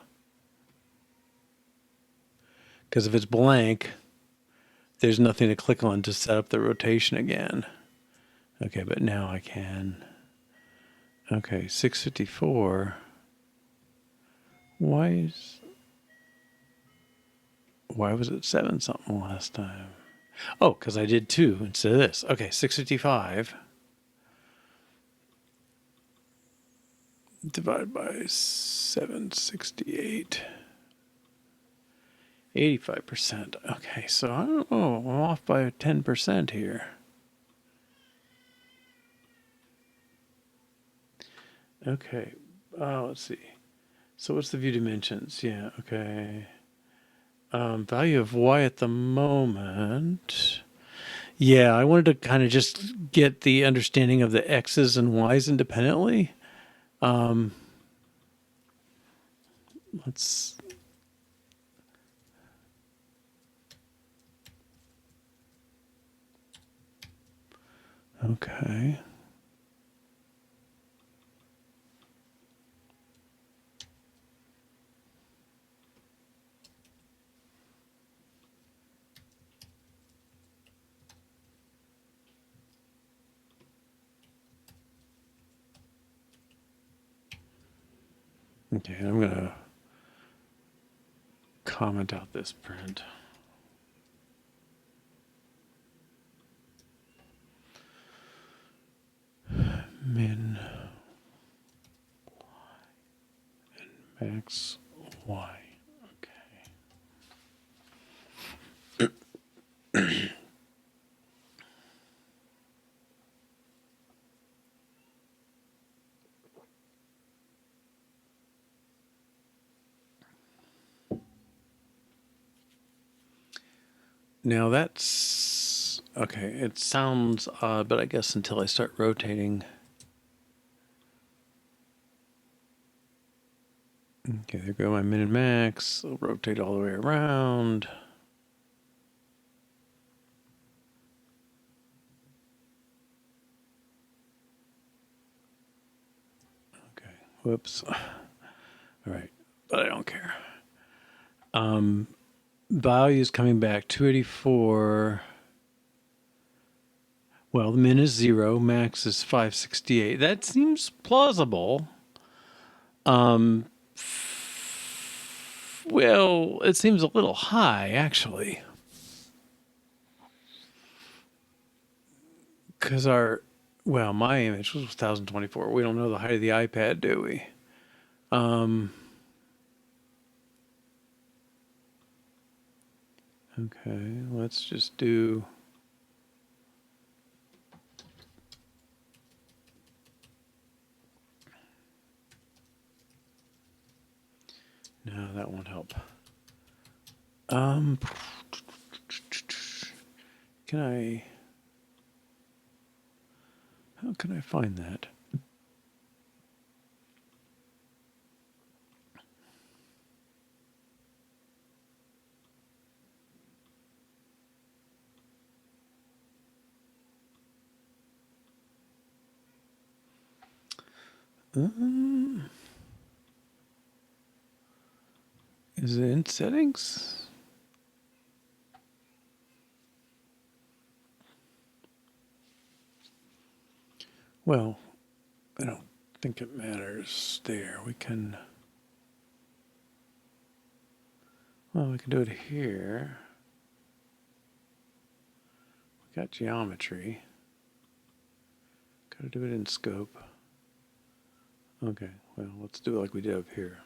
Because if it's blank, there's nothing to click on to set up the rotation again. Okay, but now I can. Okay, 654. Why was it 7 something last time? Oh, because I did 2 instead of this. Okay, 655 divided by 768. 85%. Okay, so I don't know. I'm off by 10% here. Okay, let's see. So what's the view dimensions? Yeah, okay. Value of y at the moment. Yeah, I wanted to kind of just get the understanding of the x's and y's independently. Let's. Okay. Okay, I'm going to comment out this print. Min and max y. Okay. Now that's okay. It sounds odd, but I guess until I start rotating. Okay, there go my min and max. I'll rotate all the way around. Okay, whoops. All right, but I don't care. value is coming back 284. Well, the min is 0, max is 568. That seems plausible. Um, well, it seems a little high, actually. Because my image was 1024. We don't know the height of the iPad, do we? Okay, let's just do. No, that won't help. Can I? How can I find that? Is it in settings? Well, I don't think it matters there. We can do it here. We got geometry. Gotta do it in scope. Okay, well, let's do it like we did up here.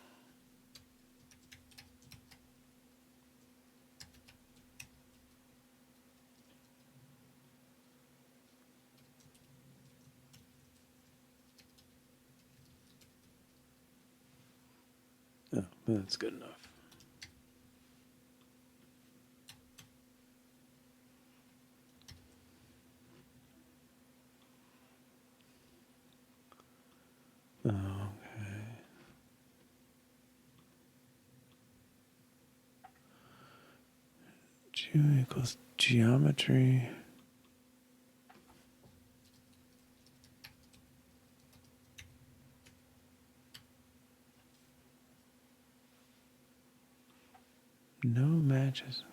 Oh, that's good enough. Okay. G equals geometry. No matches.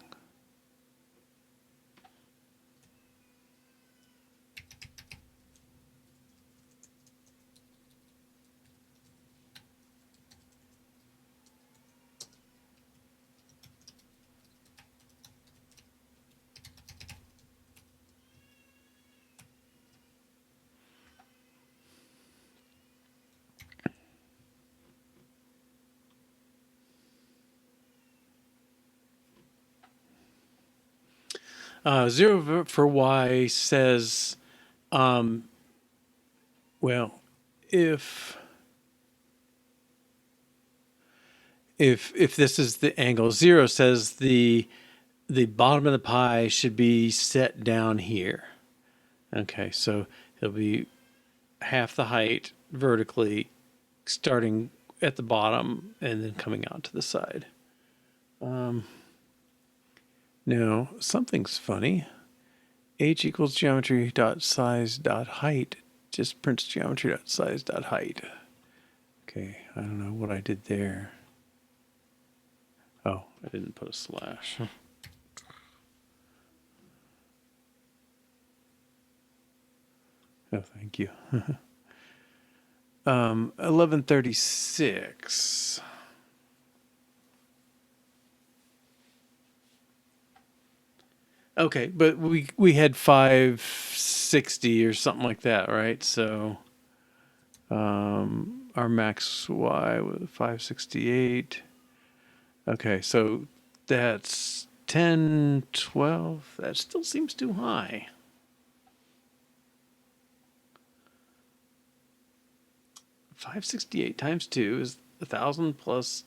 Zero for y says, well, if this is the angle, 0 says the bottom of the pie should be set down here. Okay, so it'll be half the height vertically, starting at the bottom and then coming out to the side. Now, something's funny. H equals geometry dot size dot height just prints geometry dot size dot height. Okay, I don't know what I did there. Oh, I didn't put a slash. Oh, thank you. 1136. Okay, but we had 560 or something like that, right? So our max Y was 568. Okay, so that's 10, 12. That still seems too high. $568 times 2 is 1,000 plus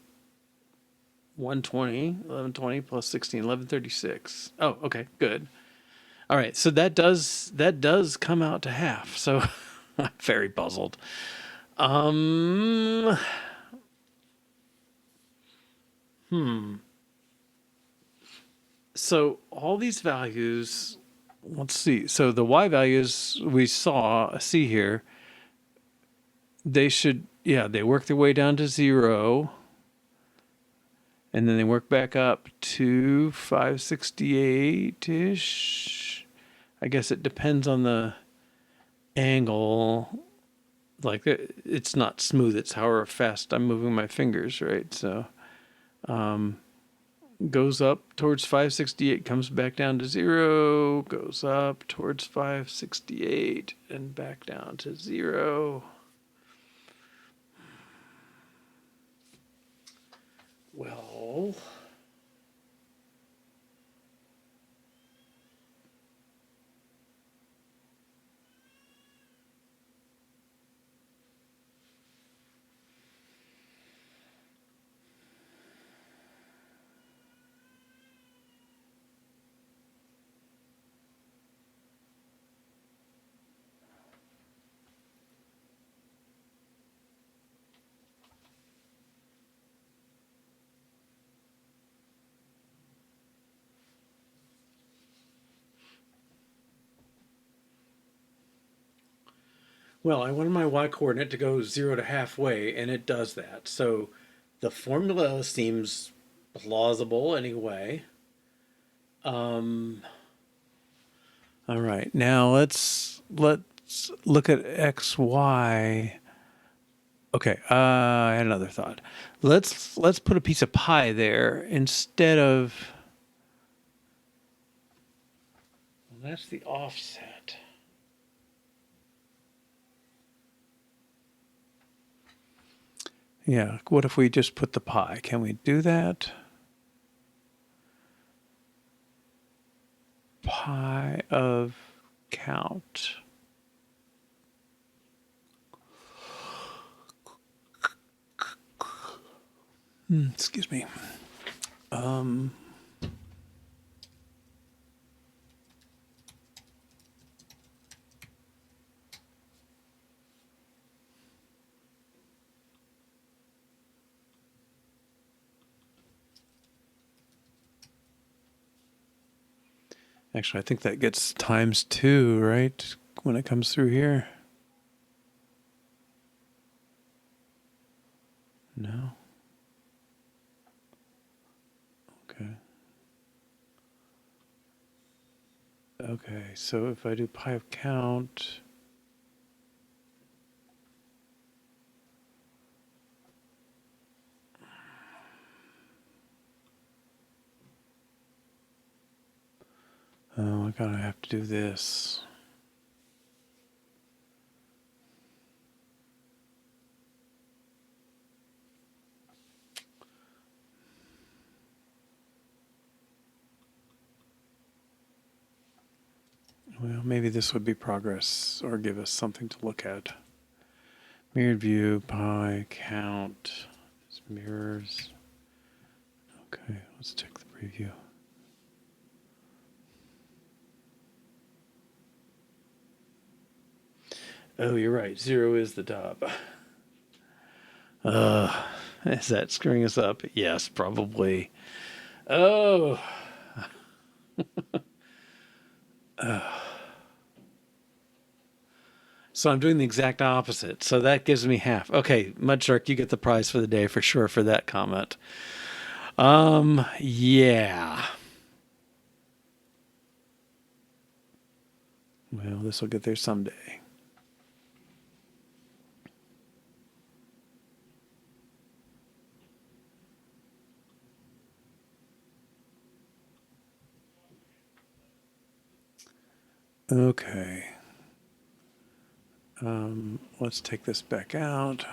120, 1120 plus 16, 1136. Oh, okay, good. All right, so that does come out to half. So I'm very puzzled. So all these values, let's see. So the y values we see here, they should, yeah, they work their way down to 0. And then they work back up to 568-ish. I guess it depends on the angle. Like it's not smooth. It's however fast I'm moving my fingers, right? So goes up towards 568, comes back down to 0, goes up towards 568 and back down to 0. Well, I wanted my y coordinate to go 0 to halfway, and it does that. So the formula seems plausible anyway. All right, now let's look at x, y. Okay, I had another thought. Let's put a piece of pie there instead of. Well, that's the offset. Yeah, what if we just put the pi? Can we do that? Pi of count. Excuse me. Actually, I think that gets times 2, right? When it comes through here. No. Okay. Okay, so if I do pi of count, oh my god, I have to do this. Well, maybe this would be progress or give us something to look at. Mirrored view, pi, count, mirrors. Okay, let's check the preview. Oh, you're right. 0 is the top. Is that screwing us up? Yes, probably. Oh. So I'm doing the exact opposite. So that gives me half. Okay, Mudshark, you get the prize for the day for sure for that comment. Yeah. Well, this will get there someday. Okay. Let's take this back out.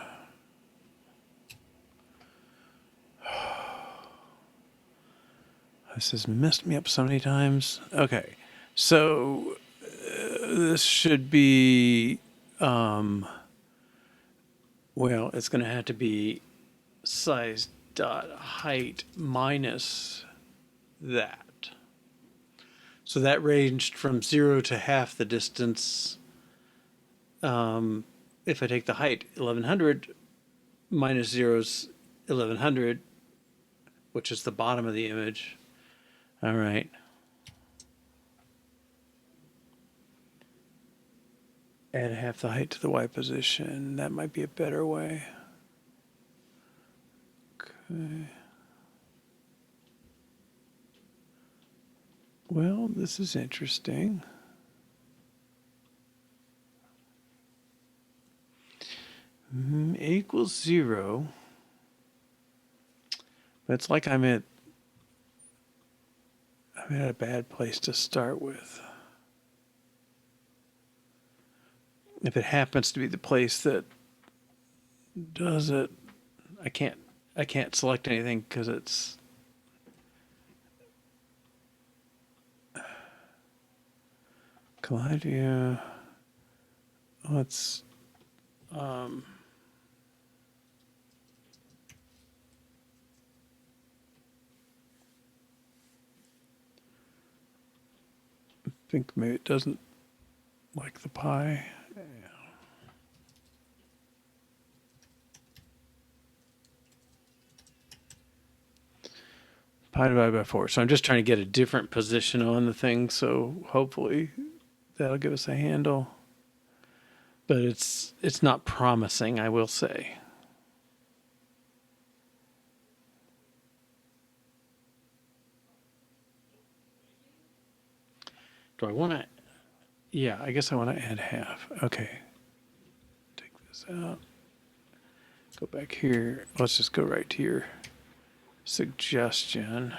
This has messed me up so many times. Okay. So this should be, well, it's going to have to be size dot height minus that. So that ranged from 0 to half the distance. If I take the height 1100 minus 0 is 1100, which is the bottom of the image. All right. Add half the height to the Y position. That might be a better way. Okay. Well, this is interesting. A equals 0. But it's like I'm at a bad place to start with. If it happens to be the place that does it, I can't select anything because it's Kaleido. Let's think maybe it doesn't like the pi. Pi divided by 4. So I'm just trying to get a different position on the thing. So hopefully that'll give us a handle. But it's not promising, I will say. Do I want to? Yeah, I guess I want to add half. Okay. Take this out. Go back here. Let's just go right to your suggestion.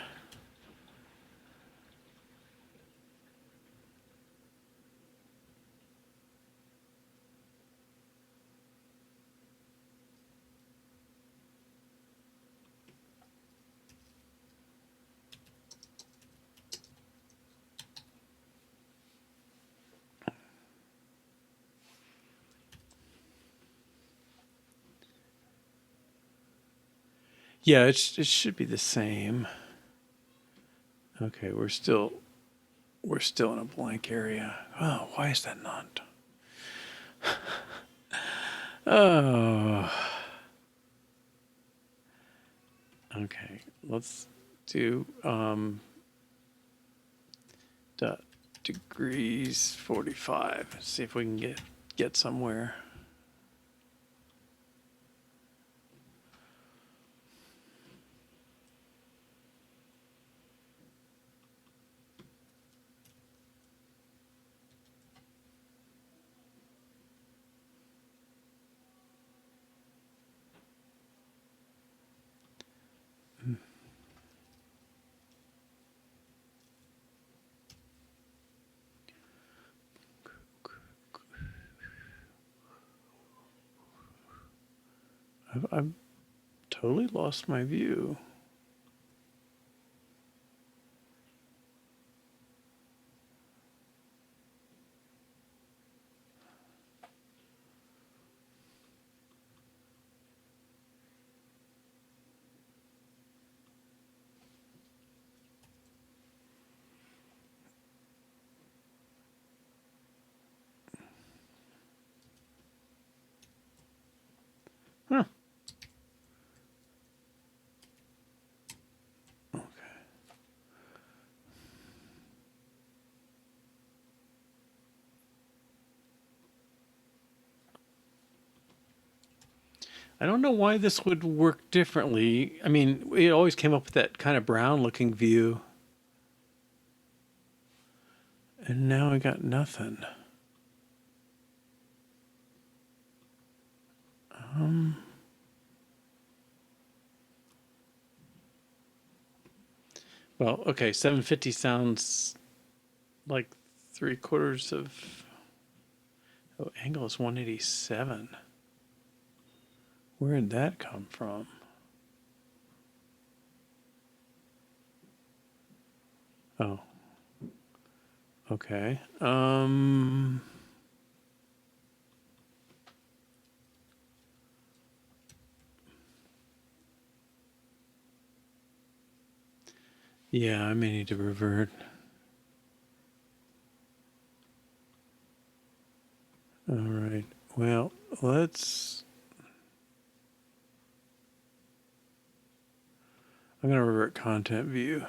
Yeah, it should be the same. Okay, we're still in a blank area. Oh, why is that not? Oh. Okay, let's do degrees 45. See if we can get somewhere. I've totally lost my view. Huh. Okay. I don't know why this would work differently. I mean, it always came up with that kind of brown looking view. And now I got nothing. Well, okay, 750 sounds like 3/4 of. Oh, angle is 187. Where did that come from? Oh. Okay. Yeah, I may need to revert. All right. Well, I'm going to revert content view.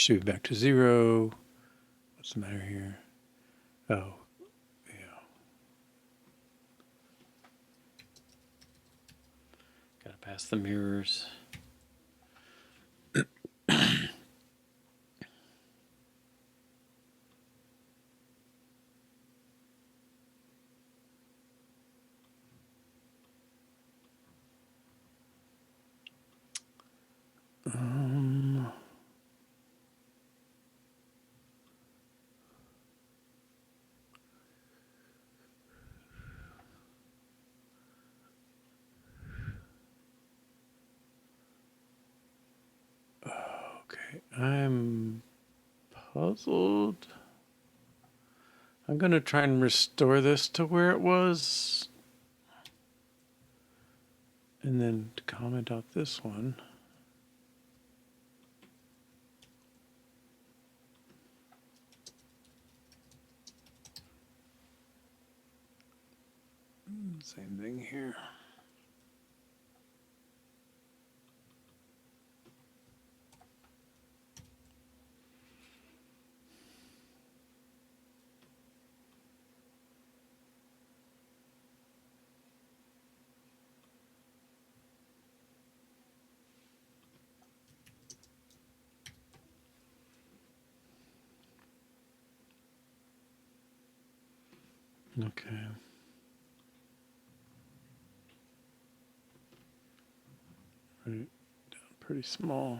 Should be back to 0. What's the matter here? Oh, yeah. Gotta pass the mirrors. Okay, I'm puzzled. I'm going to try and restore this to where it was. And then comment out this one. Same thing here. Okay. Right down pretty small.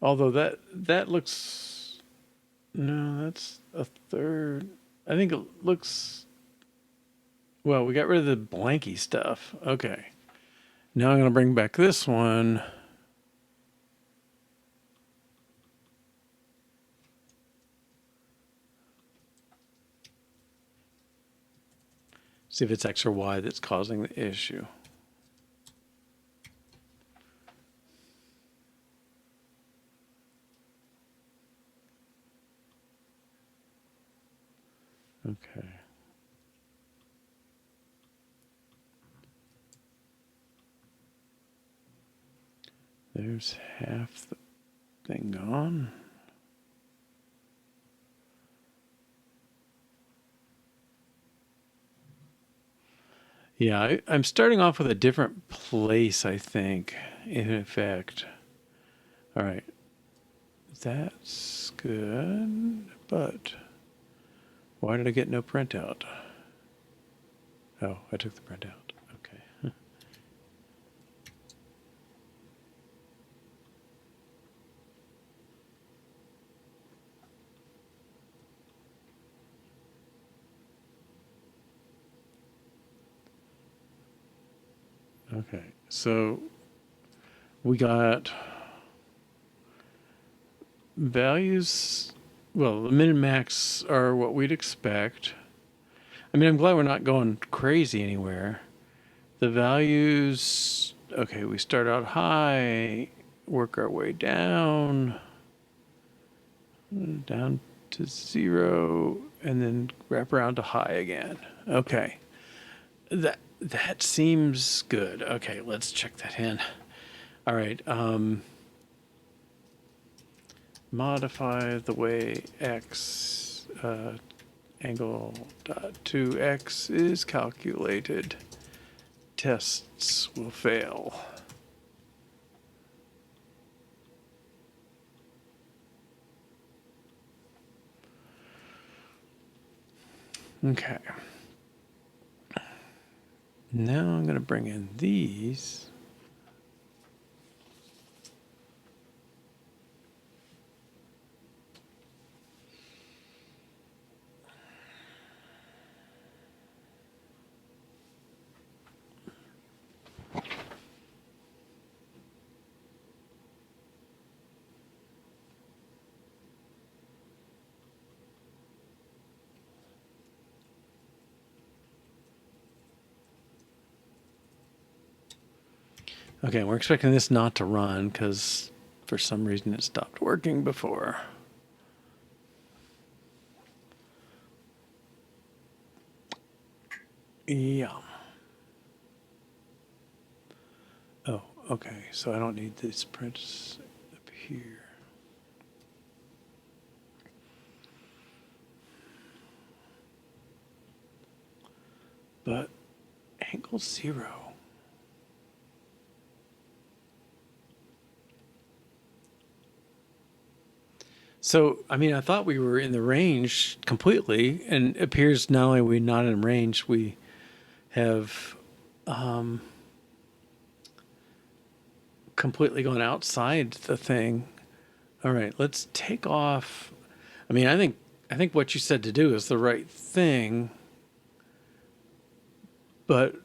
Although that looks, no, that's a third. I think it looks, well, we got rid of the blanky stuff. Okay. Now I'm going to bring back this one. See if it's X or Y that's causing the issue. Okay. There's half the thing gone. Yeah, I'm starting off with a different place, I think, in effect. All right. That's good, but why did I get no printout? Oh, I took the printout. Okay. Okay, so we got values. Well, the min and max are what we'd expect. I mean, I'm glad we're not going crazy anywhere. The values, okay, we start out high, work our way down to 0, and then wrap around to high again. Okay. That seems good. Okay, let's check that in. All right. Modify the way x angle dot 2x is calculated. Tests will fail. Okay. Now I'm going to bring in these. Okay, we're expecting this not to run because for some reason it stopped working before. Yeah. Oh, okay, so I don't need these prints up here. But angle 0. So, I mean, I thought we were in the range completely, and it appears not only are we not in range, we have completely gone outside the thing. All right, let's take off. I mean, I think what you said to do is the right thing, but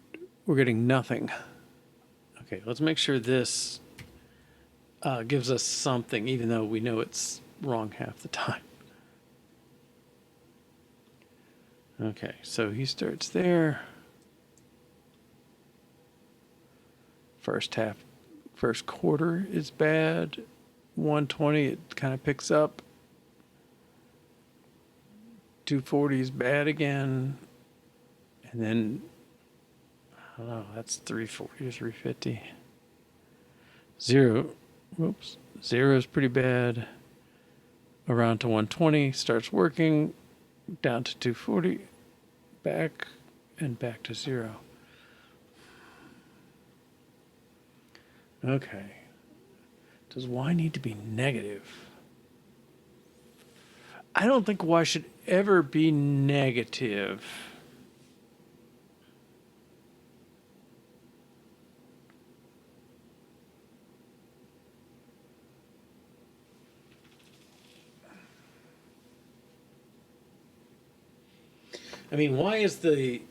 we're getting nothing. Okay, let's make sure this gives us something, even though we know it's wrong half the time. Okay, so he starts there. First quarter is bad. 120, it kind of picks up. 240 is bad again. And then, I don't know, that's 340 or 350. Zero is pretty bad. Around to 120, starts working. Down to 240. Back and back to 0. Okay. Does y need to be negative? I don't think y should ever be negative. I mean, why is the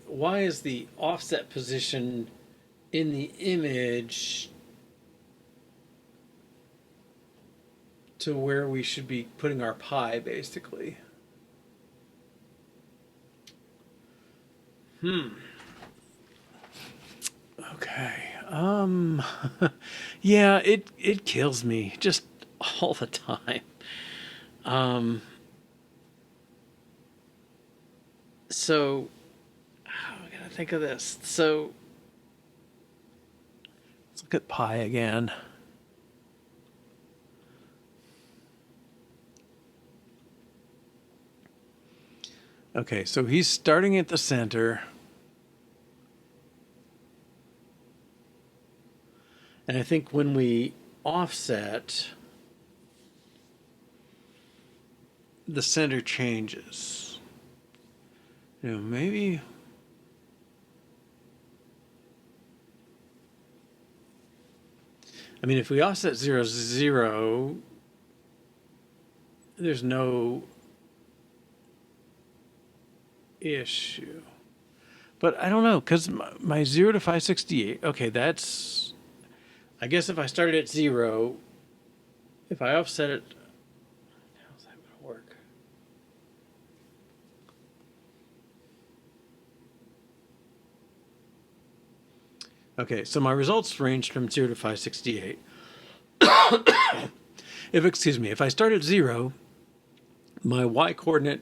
offset position in the image to where we should be putting our pi, basically? Okay. Yeah, it kills me just all the time. So I gotta think of this. So let's look at pi again. Okay, so he's starting at the center. And I think when we offset, the center changes. You know, maybe. I mean, if we offset 0, 0, there's no issue. But I don't know, because my 0 to 568, okay, that's, I guess if I started at 0, if I offset it, how's that going to work? Okay, so my results ranged from 0 to 568. If I start at 0, my y coordinate,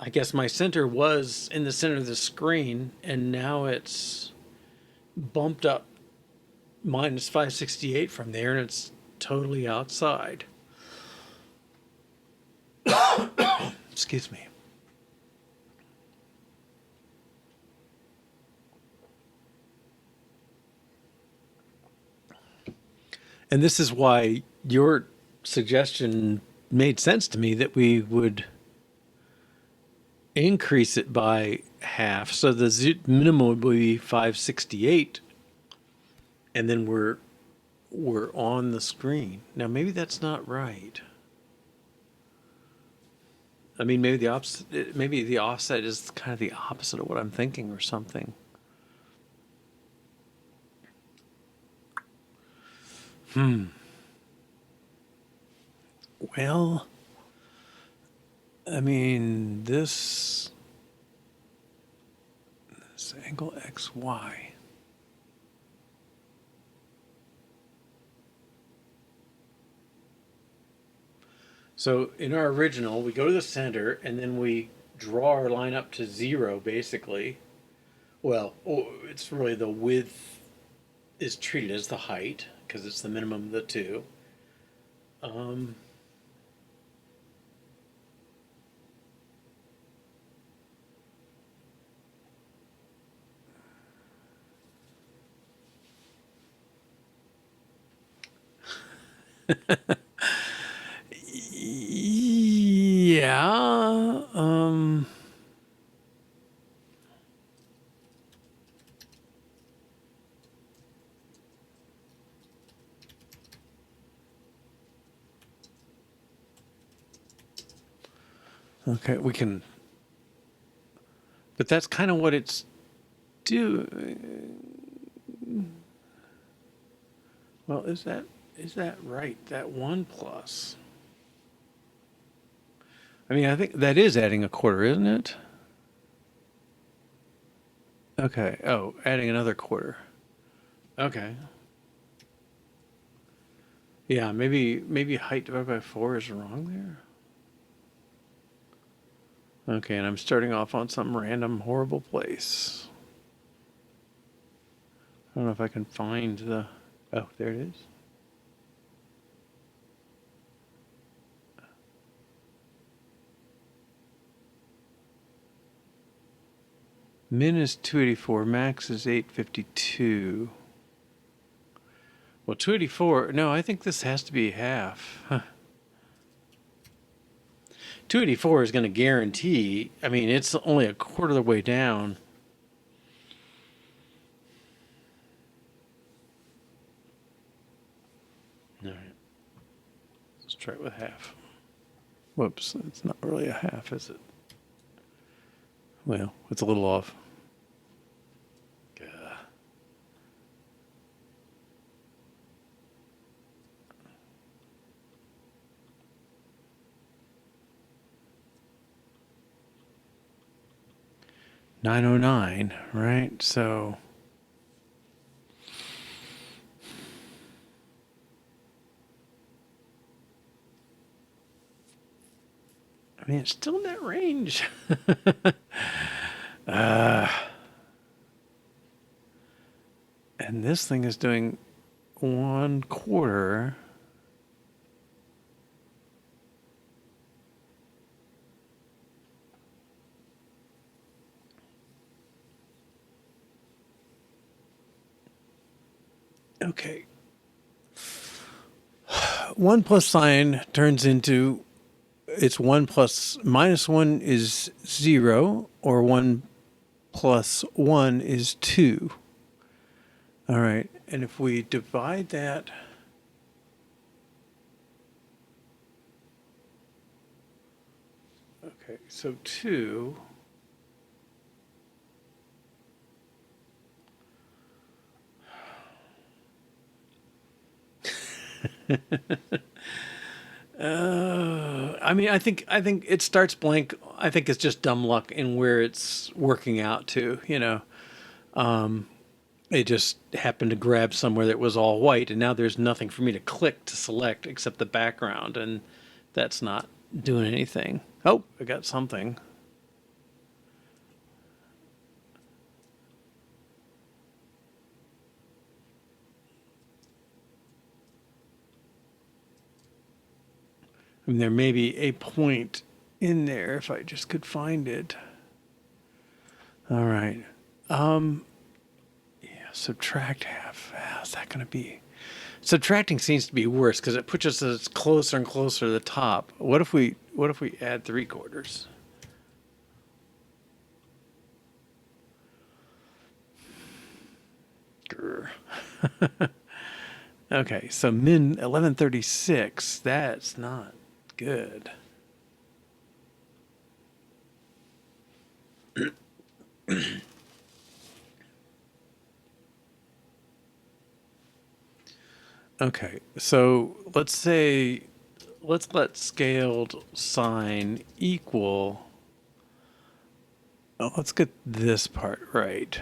I guess my center was in the center of the screen, and now it's bumped up minus 568 from there, and it's totally outside. Excuse me. And this is why your suggestion made sense to me, that we would increase it by half. So the minimum would be 568. And then we're on the screen. Now, maybe that's not right. I mean, maybe the offset is kind of the opposite of what I'm thinking or something. Well, I mean, this angle XY. So in our original, we go to the center and then we draw our line up to 0, basically. Well, it's really the width is treated as the height because it's the minimum of the two. Um, yeah. Okay, we can, but that's kind of what it's doing. Well, is that right? That one plus. I mean, I think that is adding a quarter, isn't it? Okay. Oh, adding another quarter. Okay. Yeah, maybe height divided by 4 is wrong there. Okay, and I'm starting off on some random horrible place. I don't know if I can find the. Oh, there it is. Min is 284, max is 852. Well, 284, no, I think this has to be half. Huh. 284 is going to guarantee, I mean, it's only a quarter of the way down. All right, let's try it with half. Whoops, it's not really a half, is it? Well, it's a little off. 909, right? So I mean, it's still in that range. And this thing is doing 1/4. Okay. 1 plus sign turns into it's 1 plus minus 1 is 0, or 1 plus 1 is 2. All right. And if we divide that, okay, so 2. I mean, I think it starts blank. I think it's just dumb luck in where it's working out to. It just happened to grab somewhere that was all white, and now there's nothing for me to click to select except the background, and that's not doing anything. Oh, I got something. I mean, there may be a point in there if I just could find it. All right. Yeah, subtract half. How's that going to be? Subtracting seems to be worse because it puts us closer and closer to the top. What if we add 3/4? Grr. Okay, so min 1136. That's not good. Okay, so let's let scaled sign equal. Oh, let's get this part right.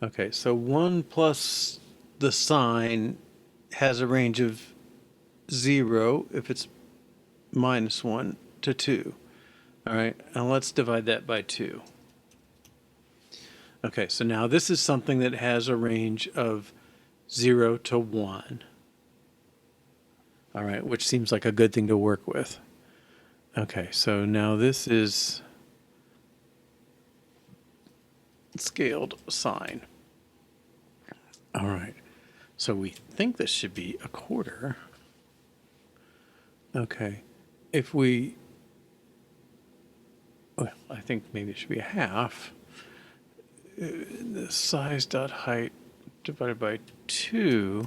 Okay, so 1 plus the sign has a range of 0 if it's minus 1 to 2. All right, and let's divide that by 2. Okay, so now this is something that has a range of 0 to 1. All right, which seems like a good thing to work with. Okay, so now this is scaled sine. All right, so we think this should be a quarter. Okay, if we, well, I think maybe it should be a half. The size dot height divided by 2.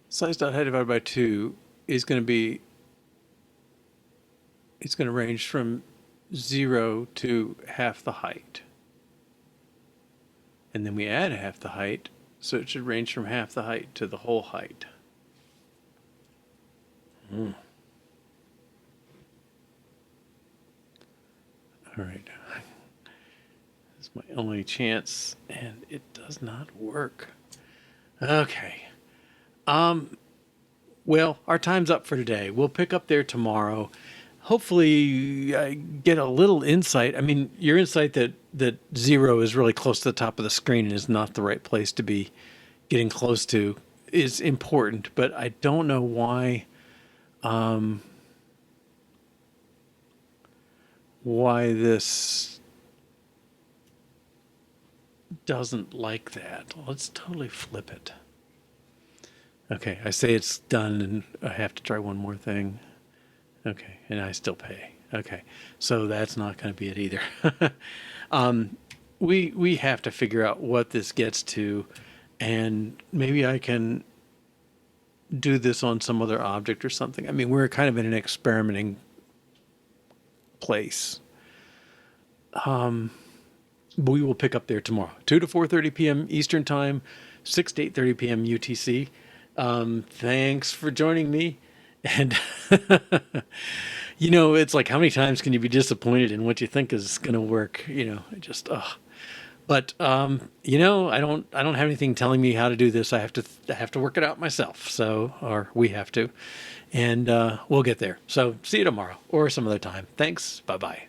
Size dot height divided by 2 is going to be, it's going to range from 0 to half the height. And then we add half the height, so it should range from half the height to the whole height. All right. That's my only chance, and it does not work. Okay. Well, our time's up for today. We'll pick up there tomorrow. Hopefully, I get a little insight. I mean, your insight that 0 is really close to the top of the screen and is not the right place to be getting close to is important, but I don't know why this doesn't like that. Let's totally flip it. Okay, I say it's done and I have to try one more thing. Okay, and I still pay. Okay, so that's not going to be it either. We have to figure out what this gets to, and maybe I can do this on some other object or something. I mean, we're kind of in an experimenting place. We will pick up there tomorrow, 2 to 4:30 p.m. Eastern Time, 6 to 8:30 p.m. UTC. Thanks for joining me. And, it's like, how many times can you be disappointed in what you think is going to work? But, I don't have anything telling me how to do this. I have to work it out myself. So, or we have to, and, we'll get there. So see you tomorrow or some other time. Thanks. Bye-bye.